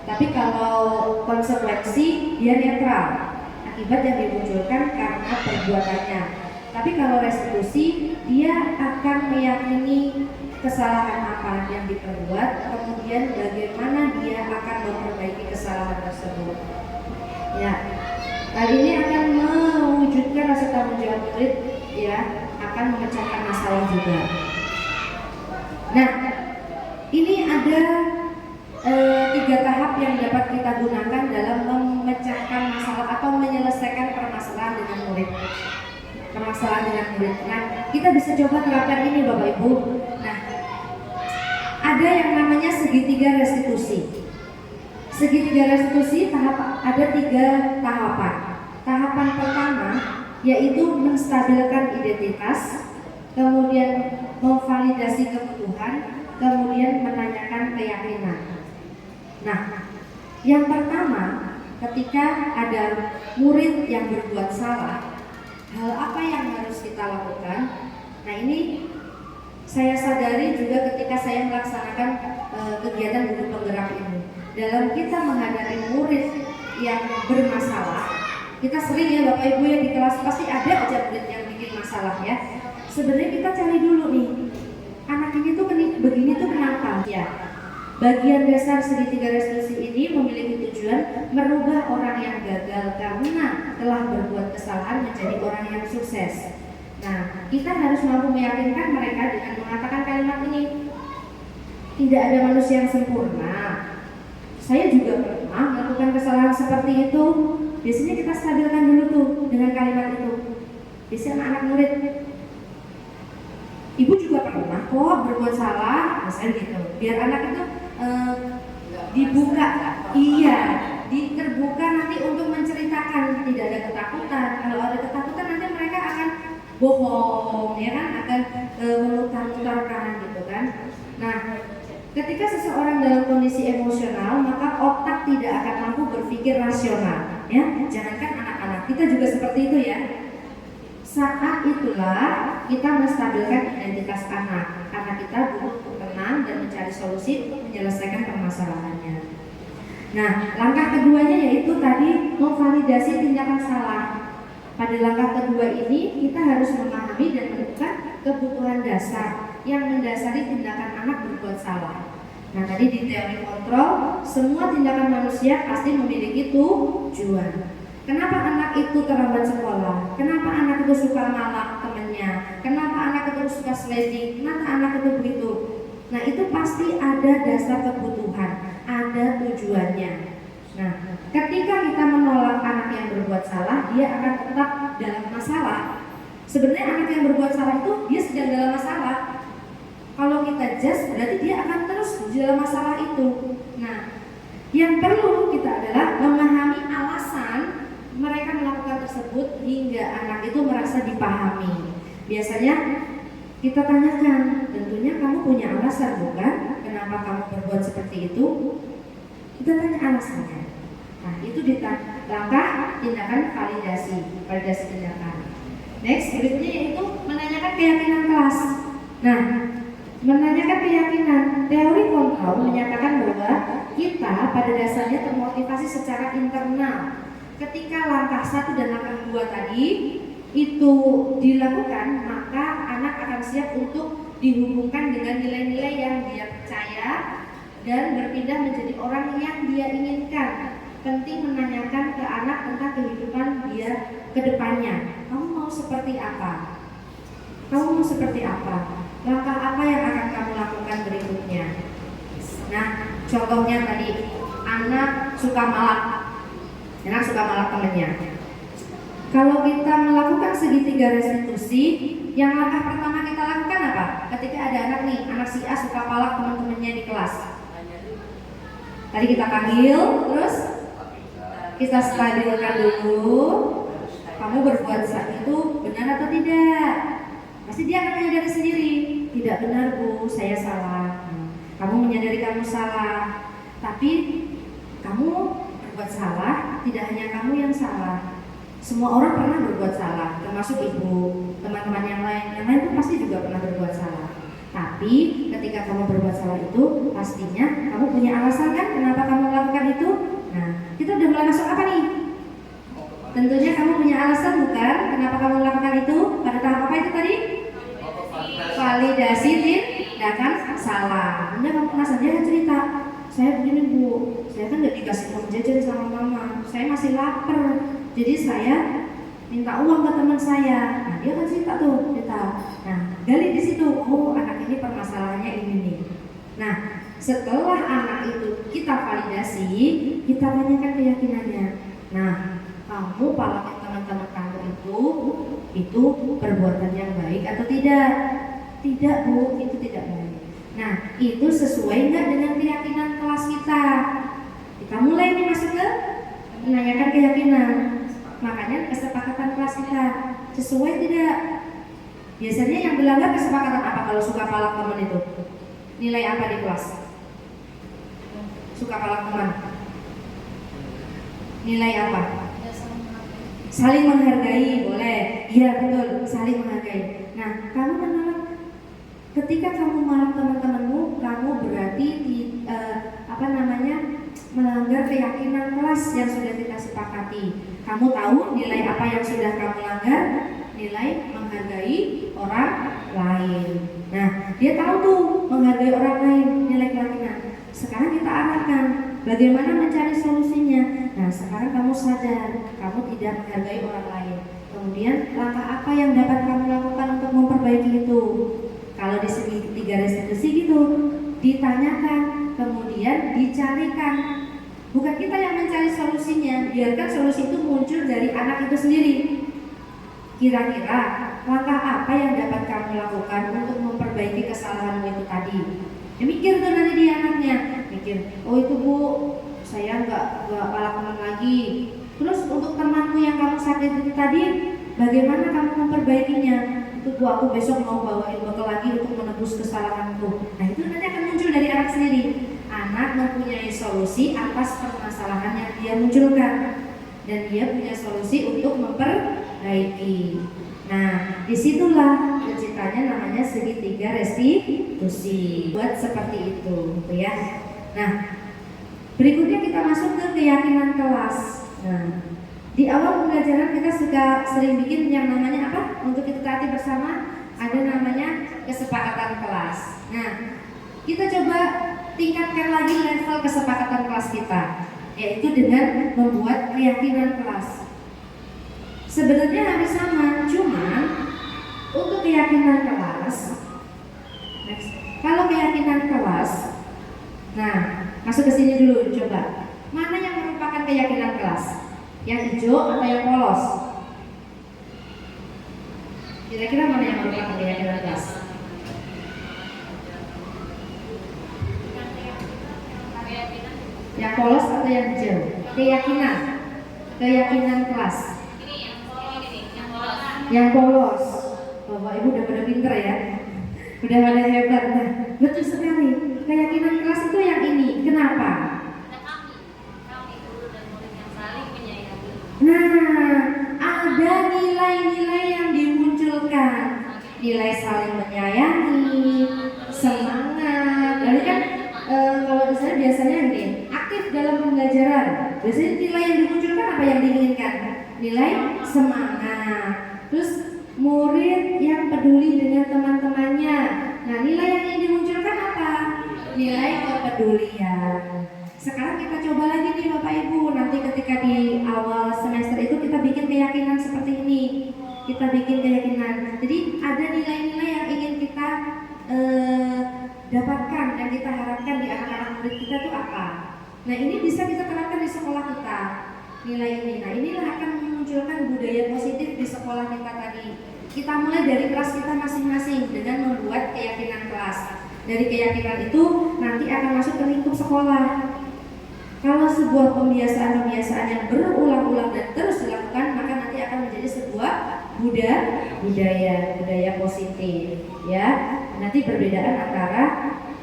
tapi kalau konsekuensi dia netral, akibat yang dimunculkan karena perbuatannya. Tapi kalau restitusi dia akan meyakini kesalahan apa yang diperbuat, kemudian bagaimana dia akan memperbaiki kesalahan tersebut. Ya, hal ini akan mewujudkan rasa tanggung jawab murid, ya, akan memecahkan masalah juga. Nah, ini ada 3 tahap yang dapat kita gunakan dalam memecahkan masalah atau menyelesaikan permasalahan dengan murid. Nah, kita bisa coba terapkan ini Bapak Ibu. Nah, ada yang namanya segitiga restitusi. Segitiga restitusi ada 3 tahapan. Tahapan pertama yaitu menstabilkan identitas, kemudian memvalidasi kebutuhan, kemudian menanyakan keyakinan. Nah, yang pertama ketika ada murid yang berbuat salah, hal apa yang harus kita lakukan? Nah, ini saya sadari juga ketika saya melaksanakan kegiatan guru penggerak ini. Dalam kita menghadapi murid yang bermasalah, kita sering ya Bapak Ibu yang di kelas pasti ada aja murid yang bikin masalah ya. Sebenarnya kita cari dulu nih, anak ini tuh begini tuh kenapa? Ya, bagian dasar segitiga restitusi ini memiliki tujuan merubah orang yang gagal karena telah berbuat kesalahan menjadi orang yang sukses. Nah, kita harus mampu meyakinkan mereka dengan mengatakan kalimat ini. Tidak ada manusia yang sempurna. Saya juga pernah melakukan kesalahan seperti itu. Biasanya kita stabilkan dulu tuh dengan kalimat itu. Biasanya anak-anak murid, ibu juga pernah kok berbuat salah, misalnya gitu. Biar anak itu dibuka, iya, terbuka nanti untuk menceritakan, tidak ada ketakutan. Kalau ada ketakutan nanti mereka akan bohong, ya kan, akan memutar-mutarkan gitu kan. Nah, ketika seseorang dalam kondisi emosional, maka otak tidak akan mampu berpikir rasional, ya. Jangankan anak-anak, kita juga seperti itu ya. Saat itulah kita menstabilkan identitas anak. Anak kita butuh tenang dan mencari solusi untuk menyelesaikan permasalahannya. Nah, langkah keduanya yaitu tadi memvalidasi tindakan salah. Pada langkah kedua ini kita harus memahami dan menemukan kebutuhan dasar yang mendasari tindakan anak berbuat salah. Nah, tadi di teori kontrol, semua tindakan manusia pasti memiliki tujuan. Kenapa anak itu terlambat sekolah? Kenapa anak itu suka malak temannya? Kenapa anak itu suka sliding? Kenapa anak itu begitu? Nah, itu pasti ada dasar kebutuhan, ada tujuannya. Nah, ketika kita menolak anak yang berbuat salah, dia akan tetap dalam masalah. Sebenarnya anak yang berbuat salah itu dia sedang dalam masalah. Kalau kita judge, berarti dia akan terus dalam masalah itu. Nah, yang perlu kita adalah memahami alasan mereka melakukan tersebut hingga anak itu merasa dipahami. Biasanya kita tanyakan, tentunya kamu punya alasan bukan? Kenapa kamu berbuat seperti itu? Kita tanya alasannya. Nah, itu langkah tindakan validasi tindakan. Next, berikutnya yaitu menanyakan keyakinan kelas. Nah, menanyakan keyakinan, teori kontrol menyatakan bahwa kita pada dasarnya termotivasi secara internal. Ketika langkah 1 dan langkah 2 tadi itu dilakukan, maka anak akan siap untuk dihubungkan dengan nilai-nilai yang dia percaya dan berpindah menjadi orang yang dia inginkan. Penting menanyakan ke anak tentang kehidupan dia ke depannya. Kamu mau seperti apa? Kamu mau seperti apa? Langkah apa yang akan kamu lakukan berikutnya? Nah, contohnya tadi, anak suka malak. Anak suka malak temannya. Kalau kita melakukan segitiga restitusi, yang langkah pertama kita lakukan apa? Ketika ada anak nih, anak si A suka malak teman-temannya di kelas. Tadi kita panggil, terus kita stabilkan dulu. Kamu berbuat saat itu benar atau tidak? Pasti dia akan menyadari sendiri. Tidak benar Bu, saya salah. Kamu menyadari kamu salah, tapi kamu berbuat salah tidak hanya kamu yang salah. Semua orang pernah berbuat salah, termasuk ibu, teman-teman yang lain pun pasti juga pernah berbuat salah. Tapi ketika kamu berbuat salah itu, pastinya kamu punya alasan kan kenapa kamu melakukan itu? Nah, kita udah mulai masuk apa nih? Tentunya kamu punya alasan bukan kenapa kamu melakukan itu? Pada tahap apa itu tadi? Validasi tindakan salah. Anda kamu penasaran, dia cerita, saya begini bu, saya kan nggak dikasih uang jajan sama mama, saya masih lapar, jadi saya minta uang ke teman saya. Nah dia kan cerita tuh, cerita. Nah gali di situ, oh anak ini permasalahannya ini nih. Nah setelah anak itu kita validasi, kita tanyakan keyakinannya. Nah kamu palakin teman-teman kamu itu perbuatan yang baik atau tidak? Tidak bu, itu tidak baik. Nah itu sesuai nggak dengan keyakinan kelas kita? Kita mulai nih masuk ke menanyakan keyakinan. Makanya kesepakatan kelas kita sesuai tidak? Biasanya yang dilanggar kesepakatan apa kalau suka palak teman itu? Nilai apa di kelas? Suka palak teman? Nilai apa? Saling menghargai, boleh. Iya betul, saling menghargai. Nah, kamu menolak ketika kamu marah teman-temanmu, kamu berarti melanggar keyakinan kelas yang sudah kita sepakati. Kamu tahu nilai apa yang sudah kamu langgar? Nilai menghargai orang lain. Nah, dia tahu tuh menghargai orang lain, nilai keyakinan. Sekarang kita arahkan bagaimana mencari solusinya. Nah, sekarang kamu sadar kamu tidak menghargai orang lain. Kemudian langkah apa yang dapat kamu lakukan untuk memperbaiki itu? Kalau di segitiga restitusi gitu, ditanyakan, kemudian dicarikan. Bukan kita yang mencari solusinya, biarkan solusi itu muncul dari anak itu sendiri. Kira-kira langkah apa yang dapat kamu lakukan untuk memperbaiki kesalahanmu itu tadi? Ya, mikir tuh nanti dia anaknya, mikir, oh itu bu, saya nggak palak teman lagi. Terus untuk temanmu yang kamu sakiti tadi, bagaimana kamu memperbaikinya? Itu bu, aku besok mau bawain bekal lagi untuk menebus kesalahanku. Nah itu nanti akan muncul dari anak sendiri. Anak mempunyai solusi atas permasalahan yang dia munculkan, dan dia punya solusi untuk memperbaiki. Nah, disitulah ceritanya namanya segitiga restitusi. Buat seperti itu, gitu ya. Nah, berikutnya kita masuk ke keyakinan kelas. Nah, di awal pembelajaran kita sering bikin yang namanya apa? Untuk kita taati bersama, ada namanya kesepakatan kelas. Nah, kita coba tingkatkan lagi level kesepakatan kelas kita, yaitu dengan membuat keyakinan kelas. Sebenarnya hampir sama, cuman untuk keyakinan kelas, kalau keyakinan kelas, nah masuk ke sini dulu, coba mana yang merupakan keyakinan kelas? Yang hijau atau yang polos? Kira-kira mana yang merupakan keyakinan kelas? Yang polos atau yang hijau? Keyakinan kelas. Yang polos. Bapak ibu udah pada pinter ya, udah pada hebat. Nah, betul sekali. Keyakinan kelas itu yang ini. Kenapa? Nah, ada nilai-nilai yang dimunculkan. Nilai saling menyayangi, semangat. Jadi kan kalau misalnya biasanya ini aktif dalam pembelajaran, biasanya nilai yang dimunculkan apa yang diinginkan? Nilai semangat. Terus murid yang peduli dengan teman-temannya. Nah, nilai yang ingin dimunculkan apa? Nilai kepedulian. Sekarang kita coba lagi nih Bapak Ibu, nanti ketika di awal semester itu kita bikin keyakinan seperti ini. Kita bikin keyakinan. Jadi ada nilai-nilai yang ingin kita dapatkan, yang kita harapkan di anak-anak murid kita itu apa. Nah ini bisa kita terapkan di sekolah kita, nilai ini. Nah inilah akan memunculkan budaya positif di sekolah kita tadi. Kita mulai dari kelas kita masing-masing dengan membuat keyakinan kelas. Dari keyakinan itu nanti akan masuk ke lingkup sekolah. Kalau sebuah pembiasaan-pembiasaan yang berulang-ulang dan terus dilakukan, maka nanti akan menjadi sebuah budaya positif, ya. Nanti perbedaan antara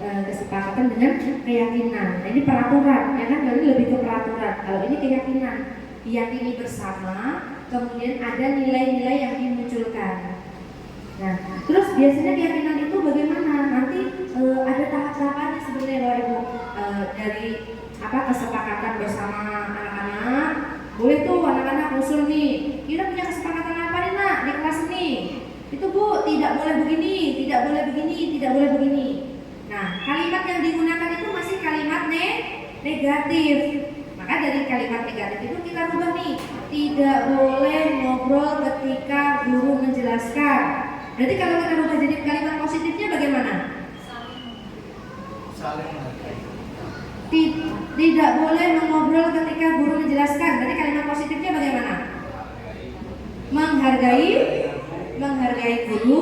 kesepakatan dengan keyakinan. Nah, ini peraturan, ya kan? Jadi lebih ke peraturan. Kalau ini keyakinan. diyakini bersama, kemudian ada nilai-nilai yang dimunculkan. Nah, terus biasanya keyakinan itu bagaimana? Nanti ada tahap-tahapannya sebenarnya Bapak Ibu. Dari kesepakatan bersama anak-anak. Boleh tuh anak-anak usul nih, kita punya kesepakatan apa nih nak di kelas ini? Itu Bu, tidak boleh begini, tidak boleh begini, tidak boleh begini. Nah, kalimat yang digunakan itu masih kalimat negatif. Maka dari kalimat negatif itu kita rubah nih, tidak boleh ngobrol ketika guru menjelaskan. Berarti kalau kita rubah jadi kalimat positifnya bagaimana? Tidak boleh mengobrol ketika guru menjelaskan. Berarti kalimat positifnya bagaimana? Menghargai guru.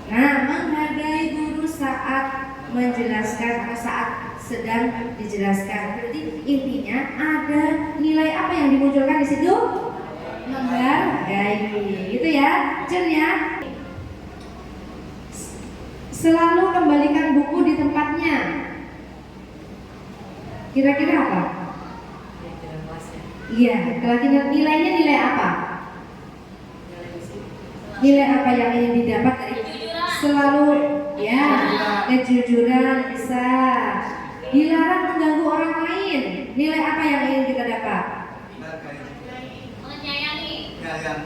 Nah, menghargai guru saat menjelaskan atau saat sedang dijelaskan. Berarti intinya ada nilai apa yang dimunculkan di situ? Menghargai, gitu ya, cernya. Selalu kembalikan buku di tempatnya. Kira-kira apa? Iya, kira-kira nilainya nilai apa? Nilai apa yang ingin didapat dari selalu? Ya, kejujuran bisa. Dilarang mengganggu orang lain. Nilai apa yang ingin kita dapat?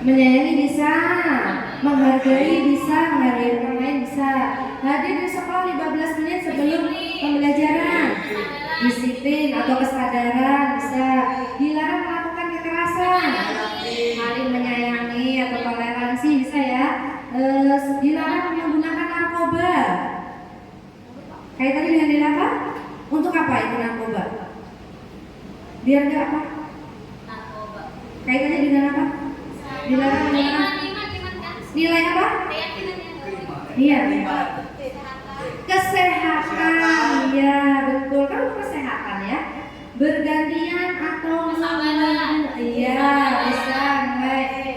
Menyayangi bisa, menghargai bisa, menghargai orang lain bisa. Hadir di sekolah 15 menit sebelum pembelajaran. Disiplin atau kesadaran bisa. Dilarang melakukan kekerasan. Saling menyayangi atau toleransi bisa ya. Dilarang menggunakan narkoba. Kaitannya dengan nilai apa? Untuk apa itu narkoba? Biar nggak apa? Kaitannya dengan apa? Dilarang menggunakan nilai apa? Iya. Kesehatan, ya betul. Kan kesehatan ya. Bergantian atau iya bisa.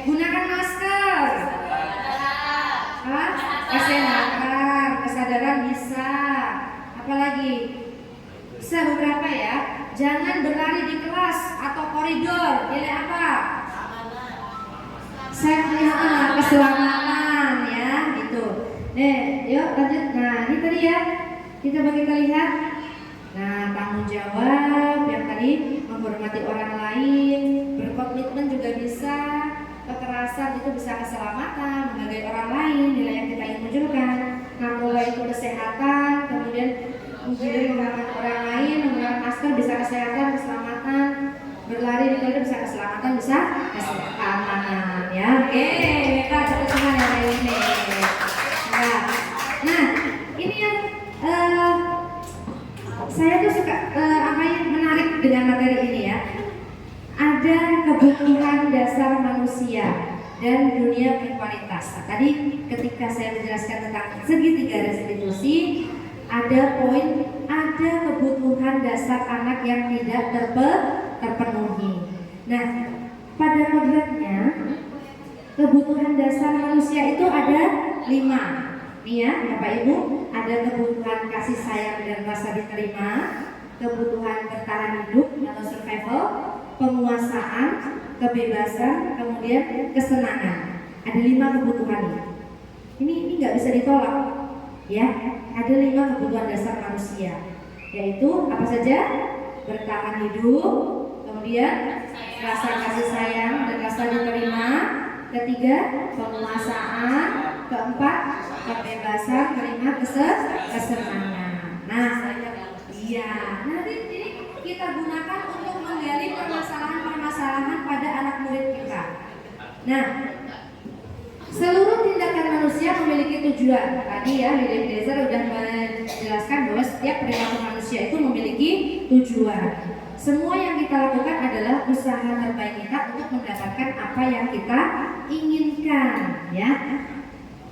Gunakan masker. Kesehatan, kesadaran bisa. Apalagi? Bisa beberapa ya. Jangan berlari di kelas atau koridor. Nilai apa? Keselamatan ya gitu. Yuk lanjut. Nah ini tadi ya kita lihat. Nah tanggung jawab yang tadi menghormati orang lain, berkomitmen juga bisa. Kekerasan itu bisa keselamatan, menghargai orang lain, nilai yang kita ingin munculkan. Narkoba itu kesehatan, kemudian menggunakan orang lain, menggunakan masker bisa kesehatan, keselamatan. Berlari di koridor bisa keselamatan, bisa keamanan ya. Oke, Kak, tepuk tangan yang ini. Nah, ini yang saya tuh suka menarik dengan materi ini ya. Ada kebutuhan dasar manusia dan dunia berkualitas. Nah, tadi ketika saya menjelaskan tentang segitiga restitusi, ada poin, ada kebutuhan dasar anak yang tidak terpenuhi. Nah, pada kodratnya kebutuhan dasar manusia itu ada 5. Nih ya, Bapak Ibu, ada kebutuhan kasih sayang dan rasa diterima, kebutuhan bertahan hidup atau survival, penguasaan, kebebasan, kemudian kesenangan. Ada 5 kebutuhan ini nggak bisa ditolak. Ya, ada 5 kebutuhan dasar manusia, yaitu apa saja? Bertahan hidup, kemudian rasa kasih sayang dan rasa diterima, ketiga penguasaan, keempat kebebasan, kelima kesenangan. Nah, iya. Nanti ini kita gunakan untuk menggali permasalahan-permasalahan pada anak murid kita. Nah, seluruh tindakan manusia memiliki tujuan. Tadi ya, William Glaser sudah menjelaskan bahwa setiap perilaku manusia itu memiliki tujuan. Semua yang kita lakukan adalah usaha terbaik kita untuk mendapatkan apa yang kita inginkan, ya.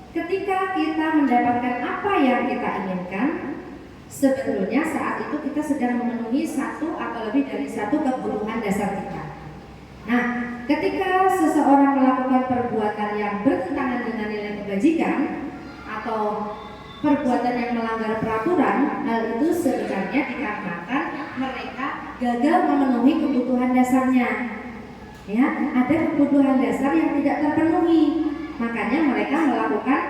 Ketika kita mendapatkan apa yang kita inginkan, sebetulnya saat itu kita sedang memenuhi satu atau lebih dari satu kebutuhan dasar kita. Nah, ketika seseorang melakukan perbuatan yang bertentangan dengan nilai kebajikan atau perbuatan yang melanggar peraturan, hal itu sebenarnya dikarenakan mereka gagal memenuhi kebutuhan dasarnya. Ya, ada kebutuhan dasar yang tidak terpenuhi. Makanya mereka melakukan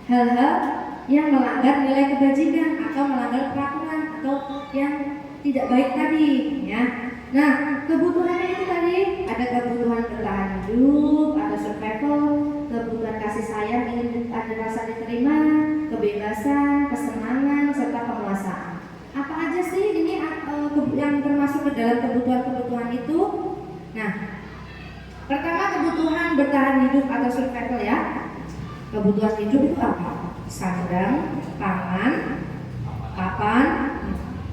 hal-hal yang melanggar nilai kebajikan atau melanggar peraturan atau yang tidak baik tadi, ya. Nah, kebutuhannya itu tadi ada kebutuhan bertahan hidup, ada survival, kebutuhan kasih sayang, ingin ada rasa diterima, kebebasan, kesenangan, serta penguasaan. Apa aja sih ini yang termasuk ke dalam kebutuhan-kebutuhan itu? Nah, pertama kebutuhan bertahan hidup atau survival ya. Kebutuhan hidup itu apa? Sandang, pangan, papan,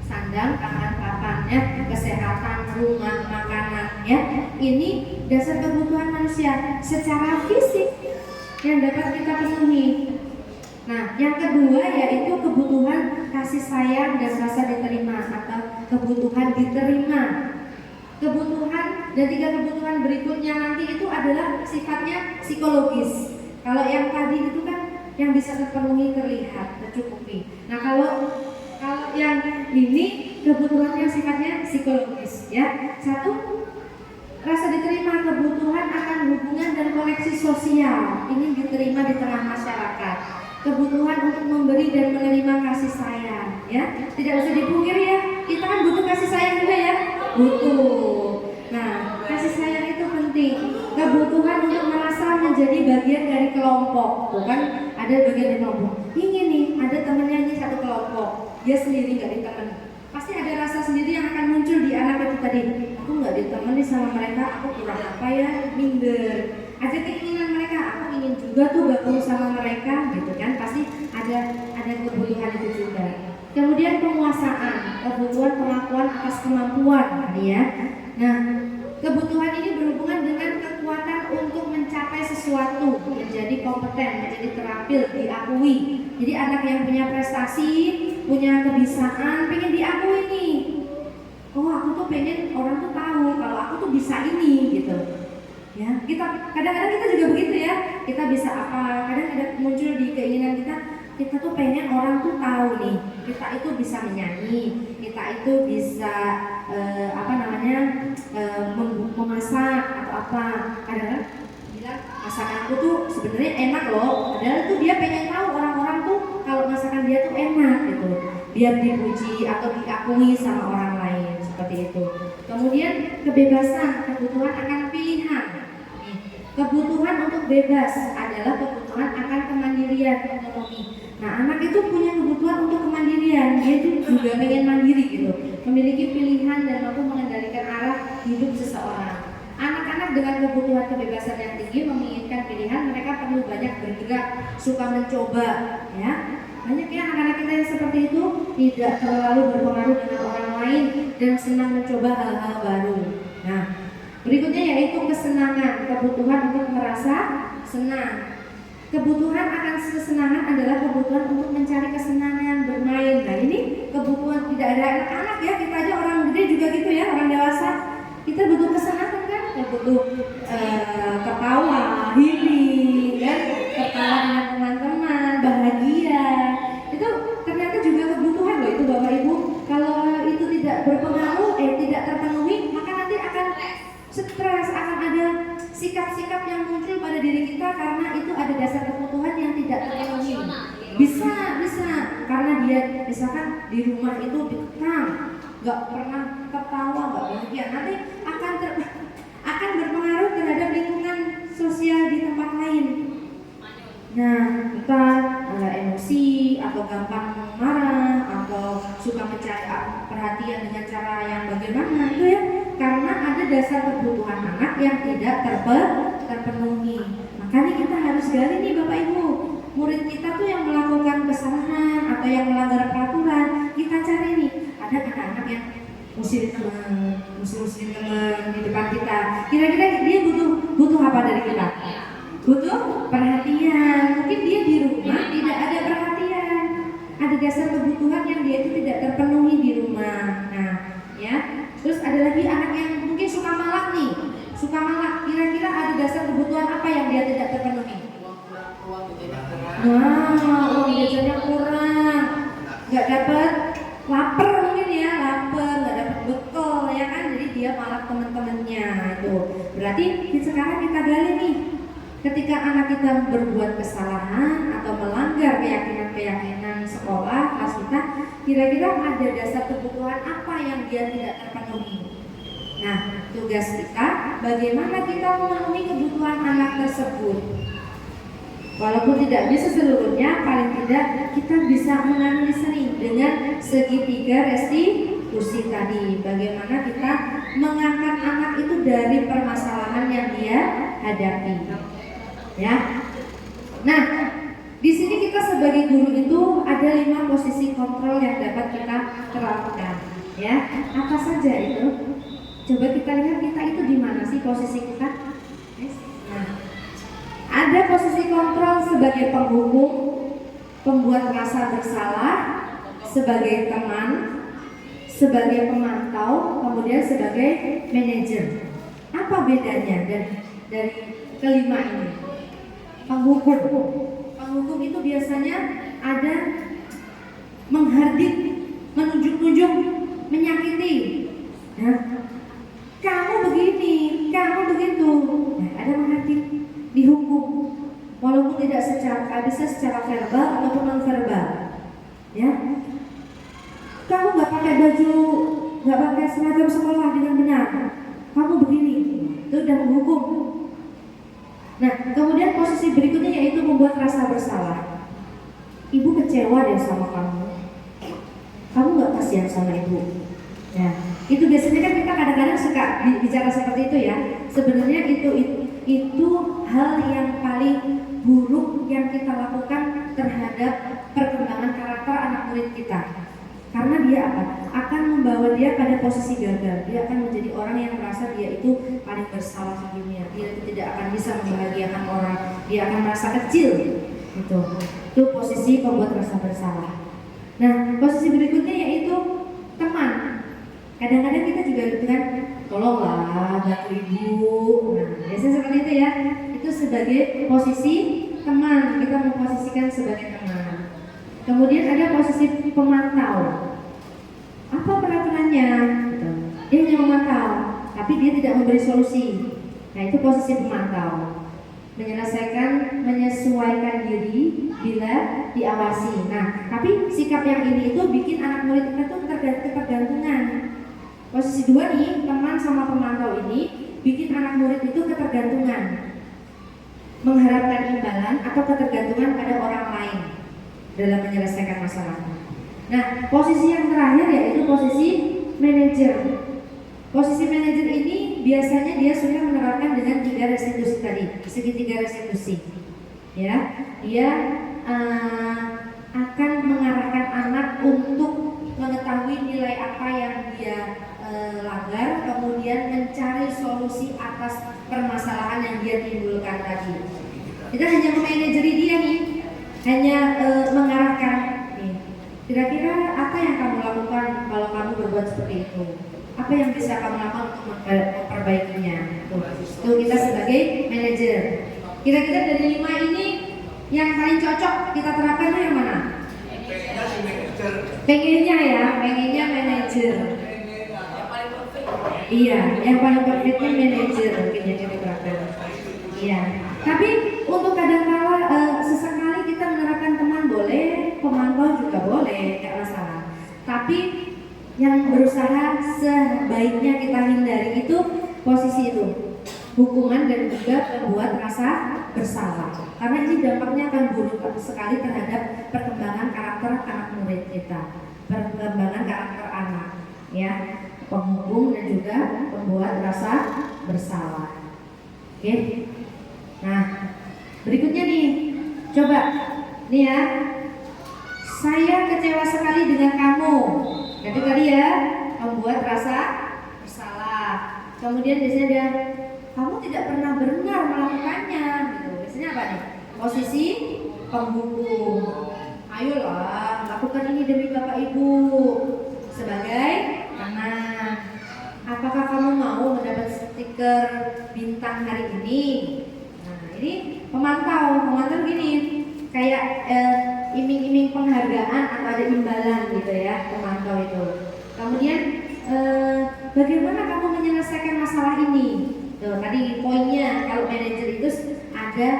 sandang, pangan, papan, ya, kesehatan, rumah, makanan, ya. Ini dasar kebutuhan manusia secara fisik yang dapat kita penuhi. Nah, yang kedua yaitu kebutuhan kasih sayang dan rasa diterima atau kebutuhan diterima. Kebutuhan dan 3 kebutuhan berikutnya nanti itu adalah sifatnya psikologis. Kalau yang tadi itu kan yang bisa terpenuhi, terlihat, tercukupi. Nah, kalau yang ini kebutuhannya sifatnya psikologis, ya. 1, rasa diterima, kebutuhan akan hubungan dan koneksi sosial, ingin diterima di tengah masyarakat. Kebutuhan untuk memberi dan menerima kasih sayang, ya. Tidak usah dipungkiri ya, kita kan butuh kasih sayang juga ya, butuh. Nah, kasih sayang itu penting. Kebutuhan untuk merasa menjadi bagian dari kelompok, bukan ada bagian dari kelompok. Ini nih, ada temennya ini satu kelompok, dia sendiri nggak ditemani. Pasti ada rasa sendiri yang akan muncul di anak itu tadi. Aku nggak ditemani sama mereka, aku kurang apa ya, minder. Ada keinginan mereka, aku ingin juga tuh gabung sama mereka, gitu kan? Pasti ada kebutuhan itu juga. Kemudian penguasaan, kebutuhan pengakuan atas kemampuan, tadi ya. Nah, kebutuhan ini berhubungan dengan kekuatan untuk mencapai sesuatu, menjadi kompeten, menjadi terampil, diakui. Jadi anak yang punya prestasi, punya kebiasaan, pengen diakui nih. Oh, aku tuh pengen orang tuh tahu kalau aku tuh bisa ini, gitu. Ya, kita kadang-kadang kita juga begitu ya. Kita bisa apa? Kadang ada muncul di keinginan kita tuh pengen orang tuh tahu nih, kita itu bisa menyanyi, kita itu bisa memasak atau apa. Kadang-kadang bilang masakanku tuh sebenarnya enak loh, padahal tuh dia pengen tahu orang-orang tuh kalau masakan dia tuh enak gitu, biar dipuji atau diakui sama orang lain, seperti itu. Kemudian kebebasan, kebutuhan akan pilihan. Kebutuhan untuk bebas adalah kebutuhan akan kemandirian, otonomi. Nah, anak itu punya kebutuhan untuk kemandirian, dia itu juga pengen mandiri gitu, memiliki pilihan dan mampu mengendalikan arah hidup seseorang. Anak-anak dengan kebutuhan kebebasan yang tinggi menginginkan pilihan, mereka perlu banyak bergerak, suka mencoba, ya. Banyak ya anak-anak kita yang seperti itu, tidak terlalu berpengaruh dengan orang lain dan senang mencoba hal-hal baru. Nah, berikutnya yaitu kesenangan, kebutuhan untuk merasa senang. Kebutuhan akan kesenangan adalah kebutuhan untuk mencari kesenangan, bermain. Nah, ini kebutuhan tidak ada anak-anak ya, kita aja orang gede juga gitu ya, orang dewasa. Kita butuh kesenangan kan, kita butuh ketawa, healing, kan, ketawa dengan teman-teman, bahagia. Itu ternyata juga kebutuhan loh itu Bapak Ibu. Kalau itu tidak berpengaruh, tidak terpenuhi, maka nanti akan stres, akan ada sikap-sikap yang muncul pada diri kita karena itu ada dasar kebutuhan yang tidak terpenuhi. Bisa, karena dia misalkan di rumah itu dikekang, nggak pernah tertawa, nggak bahagia, nanti akan berpengaruh terhadap lingkungan sosial di tempat lain. Nah, entah emosi atau gampang marah atau suka mencari perhatian dengan cara yang bagaimana itu ya, karena ada dasar kebutuhan anak yang tidak terpenuhi. Makanya kita harus gali nih Bapak Ibu, murid kita tuh yang melakukan kesalahan atau yang melanggar peraturan, kita cari nih, ada anak-anak yang usir teman di depan kita. Kira-kira dia butuh apa dari kita? Butuh perhatian. Mungkin dia di rumah tidak ada perhatian, ada dasar kebutuhan yang dia itu tidak terpenuhi di rumah. Nah, ya. Terus ada lagi anak yang mungkin suka malak nih, kira-kira ada dasar kebutuhan apa yang dia tidak terpenuhi? Nah, uang jajannya kurang, nggak dapat, lapar mungkin ya, nggak dapat bekal, teman-temannya itu. Berarti sekarang kita gali nih, ketika anak kita berbuat kesalahan atau melanggar keyakinan sekolah kelas kita, kira-kira ada dasar kebutuhan apa yang dia tidak terpenuhi. Nah, tugas kita bagaimana kita memenuhi kebutuhan anak tersebut. Walaupun tidak bisa seluruhnya, paling tidak kita bisa menganalisis dengan segitiga restitusi tadi. Bagaimana kita mengangkat anak itu dari permasalahan yang dia hadapi. Ya. Nah, di sini kita sebagai guru itu ada 5 posisi kontrol yang dapat kita terapkan. Ya, apa saja itu? Coba kita lihat kita itu di mana sih posisi kita? Nah, ada posisi kontrol sebagai penghukum, pembuat rasa bersalah, sebagai teman, sebagai pemantau, kemudian sebagai manajer. Apa bedanya dari kelima ini? Penghukum. Penghukum itu biasanya ada menghardik, menunjuk-nunjuk, menyakiti. Nah, kamu begini, kamu begitu. Nah, ada menghardik, dihukum, walaupun tidak bisa secara verbal ataupun non verbal. Ya, kamu nggak pakai baju, nggak pakai seragam sekolah dengan benar. Kamu begini, itu udah menghukum. Nah, kemudian posisi berikutnya yaitu membuat rasa bersalah. Ibu kecewa deh sama kamu. Kamu nggak kasihan sama ibu. Nah, itu biasanya kan kita kadang-kadang suka bicara seperti itu ya. Sebenarnya itu hal yang paling buruk yang kita lakukan terhadap perkembangan karakter anak murid kita. Karena dia akan membawa dia pada posisi gagal. Dia akan menjadi orang yang merasa dia itu paling bersalah di dunia. Dia tidak akan bisa membahagiakan orang. Dia akan merasa kecil. Itu posisi pembuat rasa bersalah. Nah, posisi berikutnya yaitu teman. Kadang-kadang kita juga gitu kan, tolonglah bantu ibu. Nah, biasanya seperti itu ya. Itu sebagai posisi teman. Kita memposisikan sebagai teman. Kemudian ada posisi pemantau. Apa peraturannya? Dia hanya memantau, tapi dia tidak memberi solusi. Nah, itu posisi pemantau. Menyesuaikan diri bila diawasi. Nah, tapi sikap yang ini itu bikin anak murid kita tuh ketergantungan. Posisi 2 nih, teman sama pemantau ini bikin anak murid itu ketergantungan, mengharapkan imbalan atau ketergantungan pada orang lain dalam menyelesaikan masalahnya. Nah, posisi yang terakhir yaitu posisi manajer. Posisi manajer ini biasanya dia sudah menerapkan dengan 3 restitusi tadi, segitiga restitusi. Ya, dia akan mengarahkan anak untuk mengetahui nilai apa yang dia langgar, kemudian mencari solusi atas permasalahan yang dia timbulkan tadi. Kita hanya memanajeri dia nih, hanya mengarahkan nih. Kira-kira apa yang kamu lakukan kalau kamu berbuat seperti itu? Apa yang bisa kamu lakukan untuk memperbaikinya? Tuh kita sebagai manajer. Kira-kira dari 5 ini yang paling cocok kita terapkan itu yang mana? Pengennya ya, pengennya manajer. Iya, yang paling perfectnya manajer mungkin yang kita terapkan. Iya. Tapi untuk kadang-kala sesekali kita menerapkan teman boleh, pemantau juga boleh, nggak masalah. Tapi yang berusaha sebaiknya kita hindari itu posisi itu, hukuman dan juga membuat rasa bersalah. Karena ini dampaknya akan buruk sekali terhadap perkembangan karakter anak murid kita, perkembangan karakter anak, ya, penghukum dan juga membuat rasa bersalah. Oke. Nah, berikutnya nih, coba nih ya. Saya kecewa sekali dengan kamu. Jadi tadi ya, membuat rasa bersalah. Kemudian biasanya dia, kamu tidak pernah benar melakukannya. Gitu. Biasanya apa nih? Posisi penghukum. Ayolah, lakukan ini demi bapak ibu. Sebagai anak, apakah kamu mau mendapat stiker bintang hari ini? Nah, ini pemantau gini, kayak iming-iming penghargaan atau ada imbalan gitu ya, pemantau itu. Kemudian bagaimana kamu menyelesaikan masalah ini. Tuh, tadi poinnya kalau manajer itu ada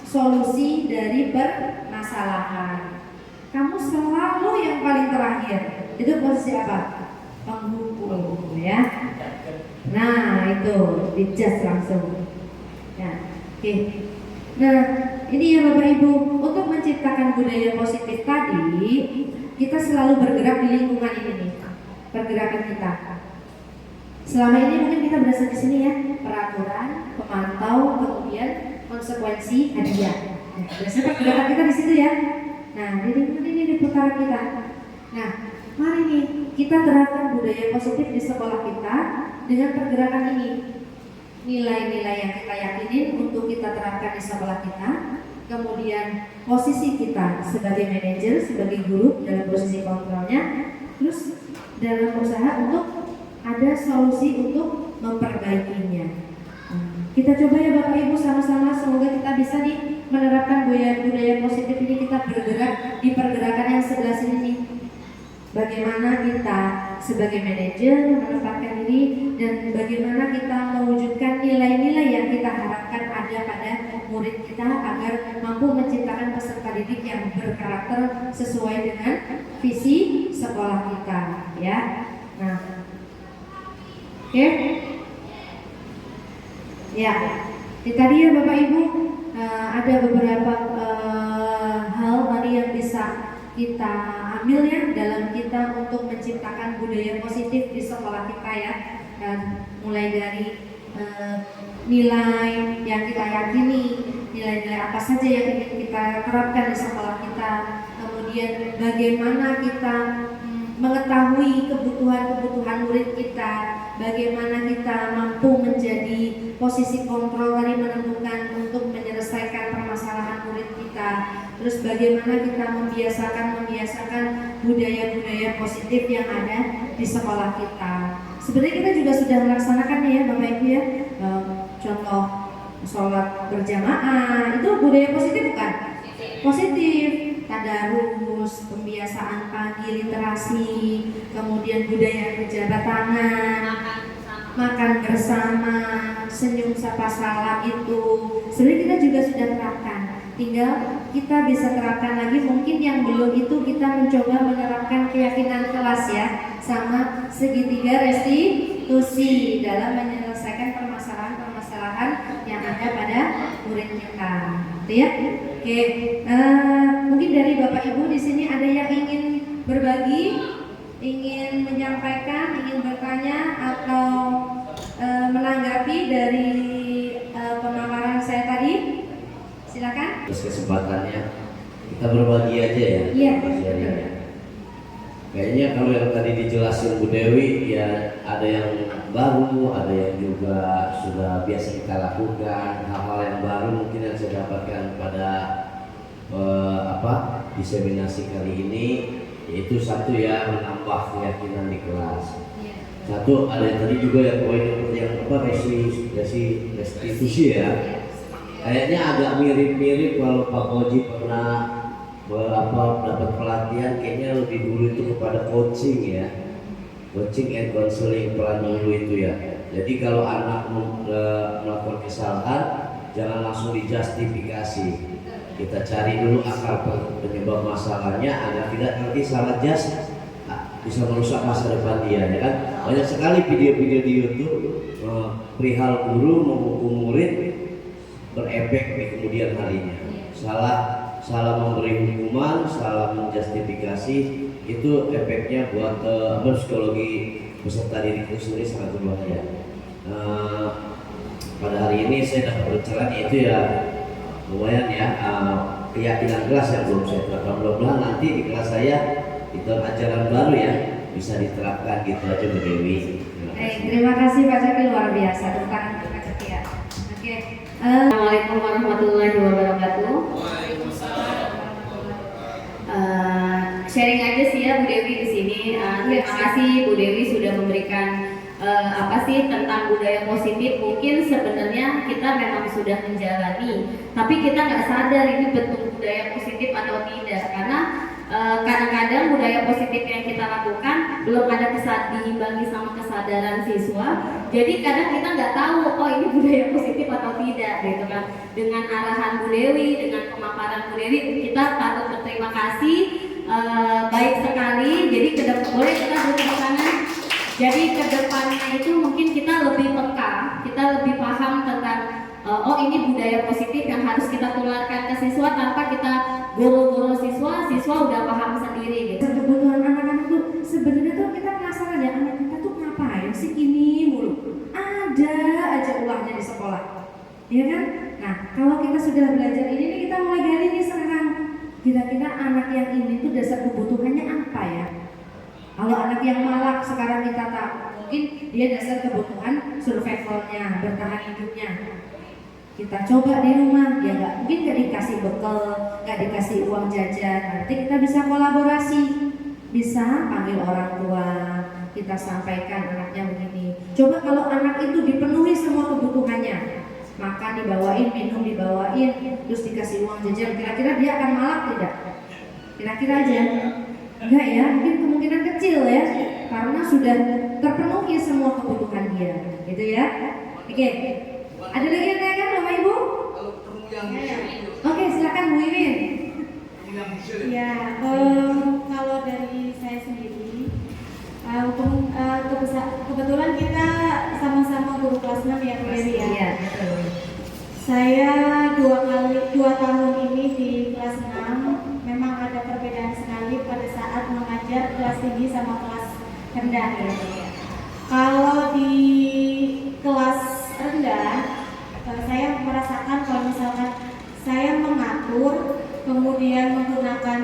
solusi dari permasalahan. Kamu selalu yang paling terakhir. Itu posisi apa? Penghukum, ya. Nah, itu dijudge langsung. Ya, oke. Nah, ini ya Bapak Ibu, untuk menciptakan budaya positif tadi, kita selalu bergerak di lingkungan ini nih, pergerakan kita. Selama ini mungkin kita berasal di sini ya, peraturan, pemantau, kemudian konsekuensi, hadiah. Nah, biasanya pergerakan kita di situ ya. Nah, ini di putaran kita. Nah, mari nih kita terapkan budaya positif di sekolah kita dengan pergerakan ini. Nilai-nilai yang kita yakinin untuk kita terapkan di sekolah kita, kemudian posisi kita sebagai manajer, sebagai guru dalam posisi kontrolnya, terus dalam usaha untuk ada solusi untuk memperbaikinya. Kita coba ya Bapak Ibu sama-sama, semoga kita bisa nih menerapkan budaya positif ini, kita bergerak di pergerakan yang sebelah sini nih. Bagaimana kita sebagai manajer menempatkan diri dan bagaimana kita mewujudkan nilai-nilai yang kita harapkan ada pada murid kita agar mampu menciptakan peserta didik yang berkarakter sesuai dengan visi sekolah kita, ya. Nah, oke. Ya, tadi ya Bapak Ibu ada beberapa hal tadi yang bisa kita ambil ya dalam kita untuk menciptakan budaya positif di sekolah kita ya. Mulai dari nilai yang kita yakini, nilai-nilai apa saja yang ingin kita terapkan di sekolah kita, kemudian bagaimana kita mengetahui kebutuhan murid kita, bagaimana kita mampu menjadi posisi kontrol tadi menentukan untuk menyelesaikan permasalahan murid kita, terus bagaimana kita membiasakan budaya-budaya positif yang ada di sekolah kita. Sebenarnya kita juga sudah melaksanakannya ya Bapak Ibu ya, contoh sholat berjamaah itu budaya positif bukan? Positif. Tadarus, pembiasaan pagi, literasi, kemudian budaya berjabat tangan, makan bersama, senyum sapa salam itu sebenarnya kita juga sudah terapkan. Tinggal kita bisa terapkan lagi, mungkin yang belum itu kita mencoba menerapkan keyakinan kelas ya, sama segitiga restitusi dalam menyelesaikan permasalahan-permasalahan yang ada pada murid kita. Gitu ya. Oke, mungkin dari Bapak Ibu di sini ada yang ingin berbagi, ingin menyampaikan, ingin bertanya atau menanggapi dari pemaparan saya tadi. Silakan. Terus kesempatannya kita berbagi aja ya. Iya. Kayaknya kalau yang tadi dijelasin Bu Dewi ya ada yang baru, ada yang juga sudah biasa kita lakukan. Hal-hal yang baru mungkin yang saya dapatkan pada diseminasi kali ini, yaitu satu ya menambah keyakinan di kelas. Satu ada yang tadi juga ya poin yang restitusi ya. Kayaknya agak mirip-mirip kalau Pak Koji pernah dapat pelatihan, kayaknya lebih dulu itu kepada coaching ya, coaching and counseling pelan dulu itu ya. Jadi kalau anak melakukan kesalahan jangan langsung dijustifikasi, kita cari dulu akar penyebab masalahnya agar tidak nanti salah just bisa merusak masa depan dia ya kan. Banyak sekali video-video di YouTube perihal guru menghukum murid berefek di kemudian harinya. Salah memberi hukuman, salah menjustifikasi, itu efeknya buat psikologi peserta didik itu sendiri sangat berbahaya. Pada hari ini saya dapat berbicara yaitu ya lumayan ya keyakinan kelas yang belum saya terapkan. Mudah-mudahan nanti di kelas saya itu ajaran baru ya bisa diterapkan gitu aja Bu Dewi. Terima kasih Pak Caki, luar biasa. Tepuk tangan untuk Pak Caki ya. Oke. Assalamualaikum warahmatullahi wabarakatuh. Sharing aja sih ya Bu Dewi di sini. Terima kasih Bu Dewi sudah memberikan apa sih tentang budaya positif. Mungkin sebenarnya kita memang sudah menjalani, tapi kita nggak sadar ini bentuk budaya positif atau tidak. Karena kadang-kadang budaya positif yang kita lakukan belum ada diimbangi sama kesadaran siswa. Jadi kadang kita nggak tahu, oh ini budaya positif atau tidak, gitu kan. Dengan arahan Bu Dewi, dengan pemaparan Bu Dewi, kita patut berterima kasih. Baik sekali. Jadi boleh kita berikan tangan. Jadi kedepannya itu mungkin kita lebih peka, kita lebih paham tentang oh ini budaya positif yang harus kita tularkan ke siswa tanpa kita goro-goro siswa udah paham sendiri gitu. Kebutuhan anak-anak tuh sebenarnya tuh kita penasaran ya, anak kita tuh ngapain sih gini mulu, ada aja ulahnya di sekolah, ya kan? Nah kalau kita sudah belajar ini kita mulai gali nih sekarang, kira-kira anak yang ini tuh dasar kebutuhannya apa ya? Kalau anak yang malak sekarang kita tahu, mungkin dia dasar kebutuhan survivalnya, bertahan hidupnya. Kita coba di rumah, ya mungkin nggak dikasih bekal, nggak dikasih uang jajan. Nanti kita bisa kolaborasi, bisa panggil orang tua, kita sampaikan anaknya begini. Coba kalau anak itu dipenuhi semua kebutuhannya, makan dibawain, minum dibawain, terus dikasih uang jajan, kira-kira dia akan malak tidak? Kira-kira aja. Enggak ya, mungkin kemungkinan kecil ya, karena sudah terpenuhi semua kebutuhan dia, gitu ya. Oke, ada lagi yang tanyakan Bapak Ibu? Oke, silakan Bu Iwin. Ya, kalau dari saya sendiri, kebetulan kita sama-sama guru kelas 6 ya Bu Dewi ya. Iya. Saya 2 tahun ini di kelas 6 memang ada perbedaan sekali pada saat mengajar kelas tinggi sama kelas rendah ya. Kalau di kelas rendah, saya merasakan kalau misalkan saya mengatur kemudian menggunakan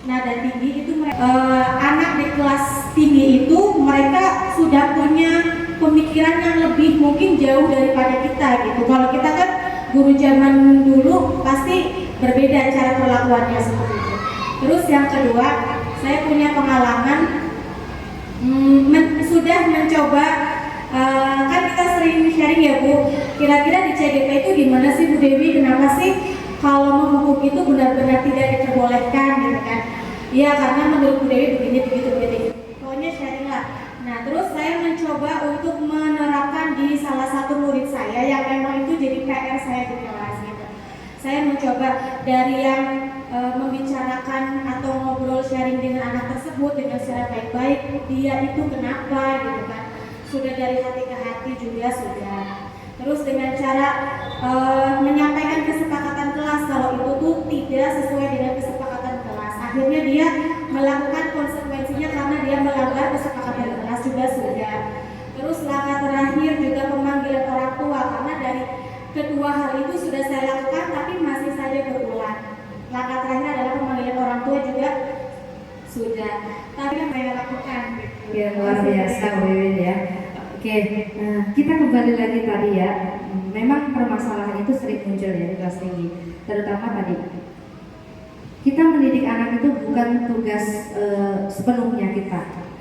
nada tinggi itu anak di kelas tinggi itu mereka sudah punya pemikiran yang lebih mungkin jauh daripada kita gitu. Kalau kita kan guru zaman dulu pasti berbeda cara perlakuannya seperti itu. Terus yang kedua, saya punya pengalaman sudah mencoba kan kita sering sharing ya Bu, kira-kira di CGP itu gimana sih Bu Dewi, kenapa sih kalau menghukum itu benar-benar tidak diperbolehkan gitu kan? Iya karena menurut Bu Dewi begini begitu. Pokoknya sharing lah. Nah terus saya mencoba untuk menerapkan di salah satu murid saya yang memang itu jadi PR saya di kelas gitu. Saya mencoba dari yang membicarakan atau ngobrol sharing dengan anak tersebut dengan secara baik-baik, dia itu kenapa gitu kan, sudah dari hati ke hati juga sudah. Terus dengan cara menyampaikan kesepakatan kelas kalau itu tuh tidak sesuai dengan kesepakatan kelas, akhirnya dia melakukan konsekuensinya karena dia melanggar kesepakatan kelas juga sudah. Terus langkah terakhir juga pemanggilan orang tua, karena dari kedua hal itu sudah saya lakukan tapi masih saja berulang. Langkah terakhir adalah pemanggilan orang tua juga sudah, tapi yang saya lakukan Ya luar biasa Bu Iwin ya. Oke, kita kembali lagi tadi ya. Memang permasalahan itu sering muncul ya di kelas tinggi, terutama tadi. Kita mendidik anak itu bukan tugas sepenuhnya kita,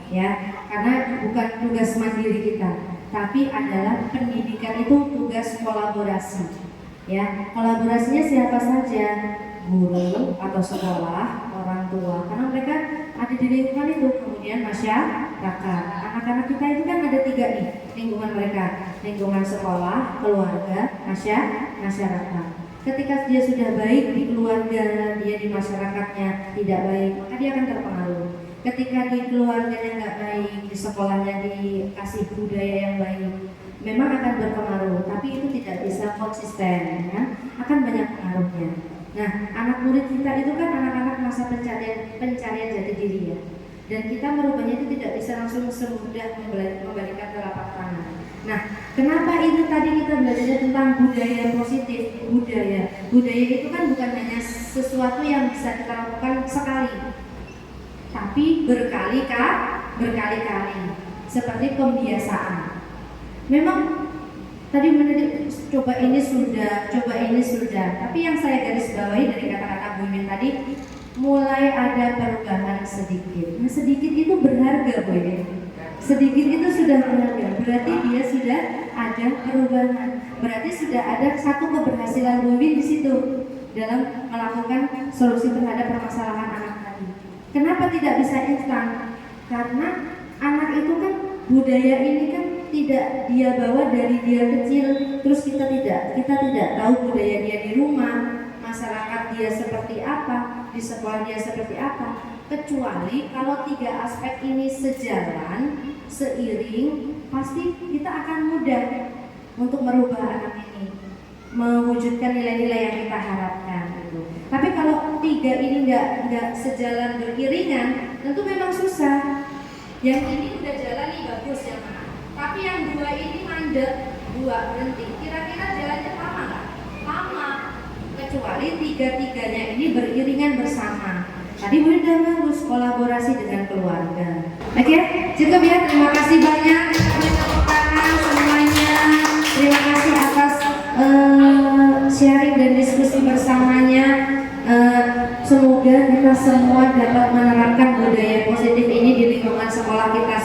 ya, karena bukan tugas mandiri kita, tapi adalah pendidikan itu tugas kolaborasi, ya. Kolaborasinya siapa saja, guru atau sekolah, orang tua, karena mereka ada di lingkungan itu, kemudian masyarakat. Anak-anak kita itu kan ada 3 nih lingkungan mereka, lingkungan sekolah, keluarga, masyarakat. Ketika dia sudah baik di keluarga, dia di masyarakatnya tidak baik, maka dia akan terpengaruh. Ketika di keluarganya nggak baik, di sekolahnya dikasih budaya yang baik, memang akan berpengaruh, tapi itu tidak bisa konsisten, ya? Akan banyak pengaruhnya. Nah, anak murid kita itu kan anak-anak masa pencarian jati diri ya. Dan kita merubahnya itu tidak bisa langsung semudah membalikan telapak tangan. Nah, kenapa itu tadi kita belajar tentang budaya positif? Budaya itu kan bukan hanya sesuatu yang bisa kita lakukan sekali, tapi berkali-kali, seperti pembiasaan. Memang tadi coba ini sudah, tapi yang saya garis bawahi dari kata-kata Bu Iwin tadi, mulai ada perubahan sedikit. Nah, sedikit itu berharga Bu Iwin. Sedikit itu sudah berharga, berarti dia sudah ada perubahan. Berarti sudah ada satu keberhasilan Bu Iwin di situ dalam melakukan solusi terhadap permasalahan anak tadi. Kenapa tidak bisa instan? Karena anak itu kan budaya ini kan tidak dia bawa dari dia kecil, terus kita tidak tahu budaya dia di rumah, masyarakat dia seperti apa, di sekolah dia seperti apa. Kecuali kalau tiga aspek ini sejalan, seiring, pasti kita akan mudah untuk merubah anak ini, mewujudkan nilai-nilai yang kita harapkan gitu. Tapi kalau tiga ini nggak sejalan beriringan, tentu memang susah. Yang ini udah jalan nih bagus ya mana? Tapi yang dua ini mandek, dua berhenti. Kira-kira jalannya lama nggak? Lama. Kecuali tiga-tiganya ini beriringan bersama. Tadi udah bagus kolaborasi dengan keluarga. Oke, cukup ya. Terima kasih banyak. Tepuk tangan semuanya. Terima kasih atas sharing dan diskusi bersamanya. Semoga kita semua dapat menerapkan budaya positif ini di lingkungan sekolah kita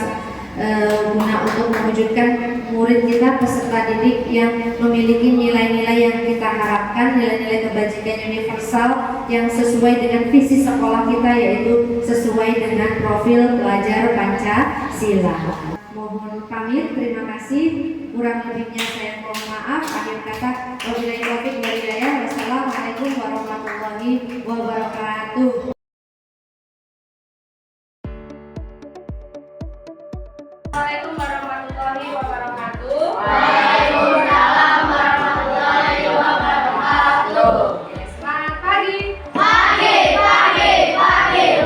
guna untuk mewujudkan murid kita, peserta didik yang memiliki nilai-nilai yang kita harapkan, nilai-nilai kebajikan universal yang sesuai dengan visi sekolah kita, yaitu sesuai dengan profil pelajar Pancasila. Mohon pamit, terima kasih. Kurang lebihnya saya mohon maaf. Akhir kata, wabillahi taufiq wal hidayah. Wassalamualaikum warahmatullahi wabarakatuh. Assalamualaikum warahmatullahi wabarakatuh. Waalaikumsalam warahmatullahi wabarakatuh. Selamat pagi. Pagi,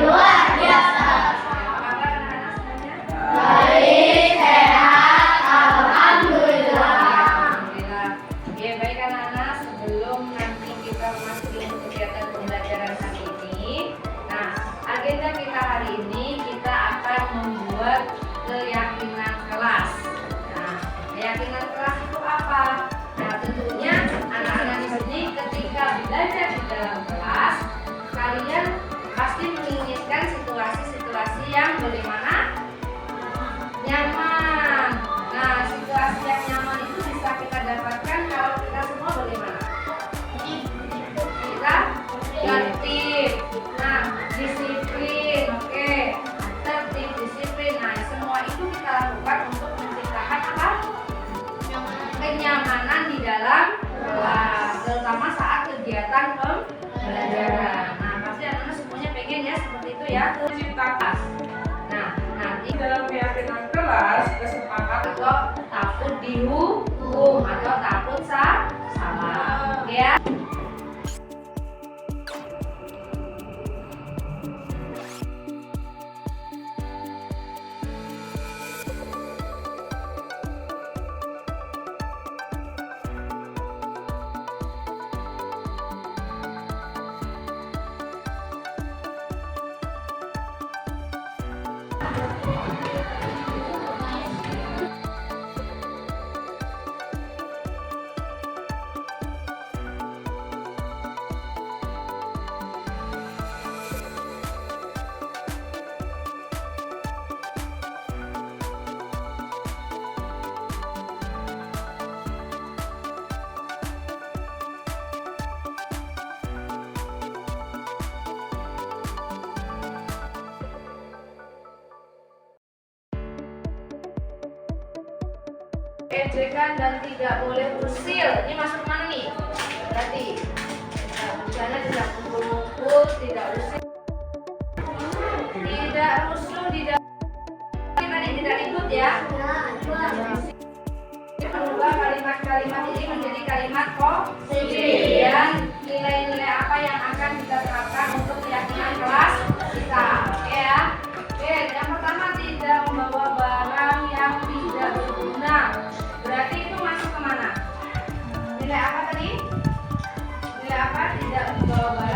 luar biasa. Apa kabar anak-anak semuanya? Baik, sehat, alhamdulillah. Alhamdulillah. Ya baik anak-anak, sebelum nanti kita masuk ke kegiatan pembelajaran hari ini, nah agenda kita hari ini kita akan membuat keyakinan kelas. Nah, keyakinan kelas itu apa? Nah, tentunya anak-anak di sini ketika belajar di dalam kelas, kalian pasti menginginkan situasi-situasi yang bagaimana? Nyaman. Nah, situasi yang nyaman itu bisa kita dapatkan kalau kita semua bagaimana? Kita tertib. Nah, disiplin. Oke. Tertib, disiplin. Nah, semua itu kita lakukan untuk menciptakan apa? Kenyamanan di dalam kelas, terutama saat kegiatan pembelajaran. Nah, pasti anak-anak semuanya pengen ya seperti itu ya, menciptakan. Nah, nanti dalam keyakinan kelas kesepakatan atau takut dihukum atau takut salah, ya. Ejekan dan tidak boleh usil. Ini masuk mana nih? Berarti karena tidak mukul, tidak usil, tidak rusuh, tidak tadi tidak ribut ya. Merubah kalimat-kalimat ini menjadi kalimat positif dan nilai-nilai apa yang akan kita terapkan untuk keyakinan kelas kita. Oke ya. Oke, yang pertama tidak membawa barang yang tidak berguna. Berarti itu masuk kemana? Nilai apa tadi? Nilai apa? Tidak membawa barang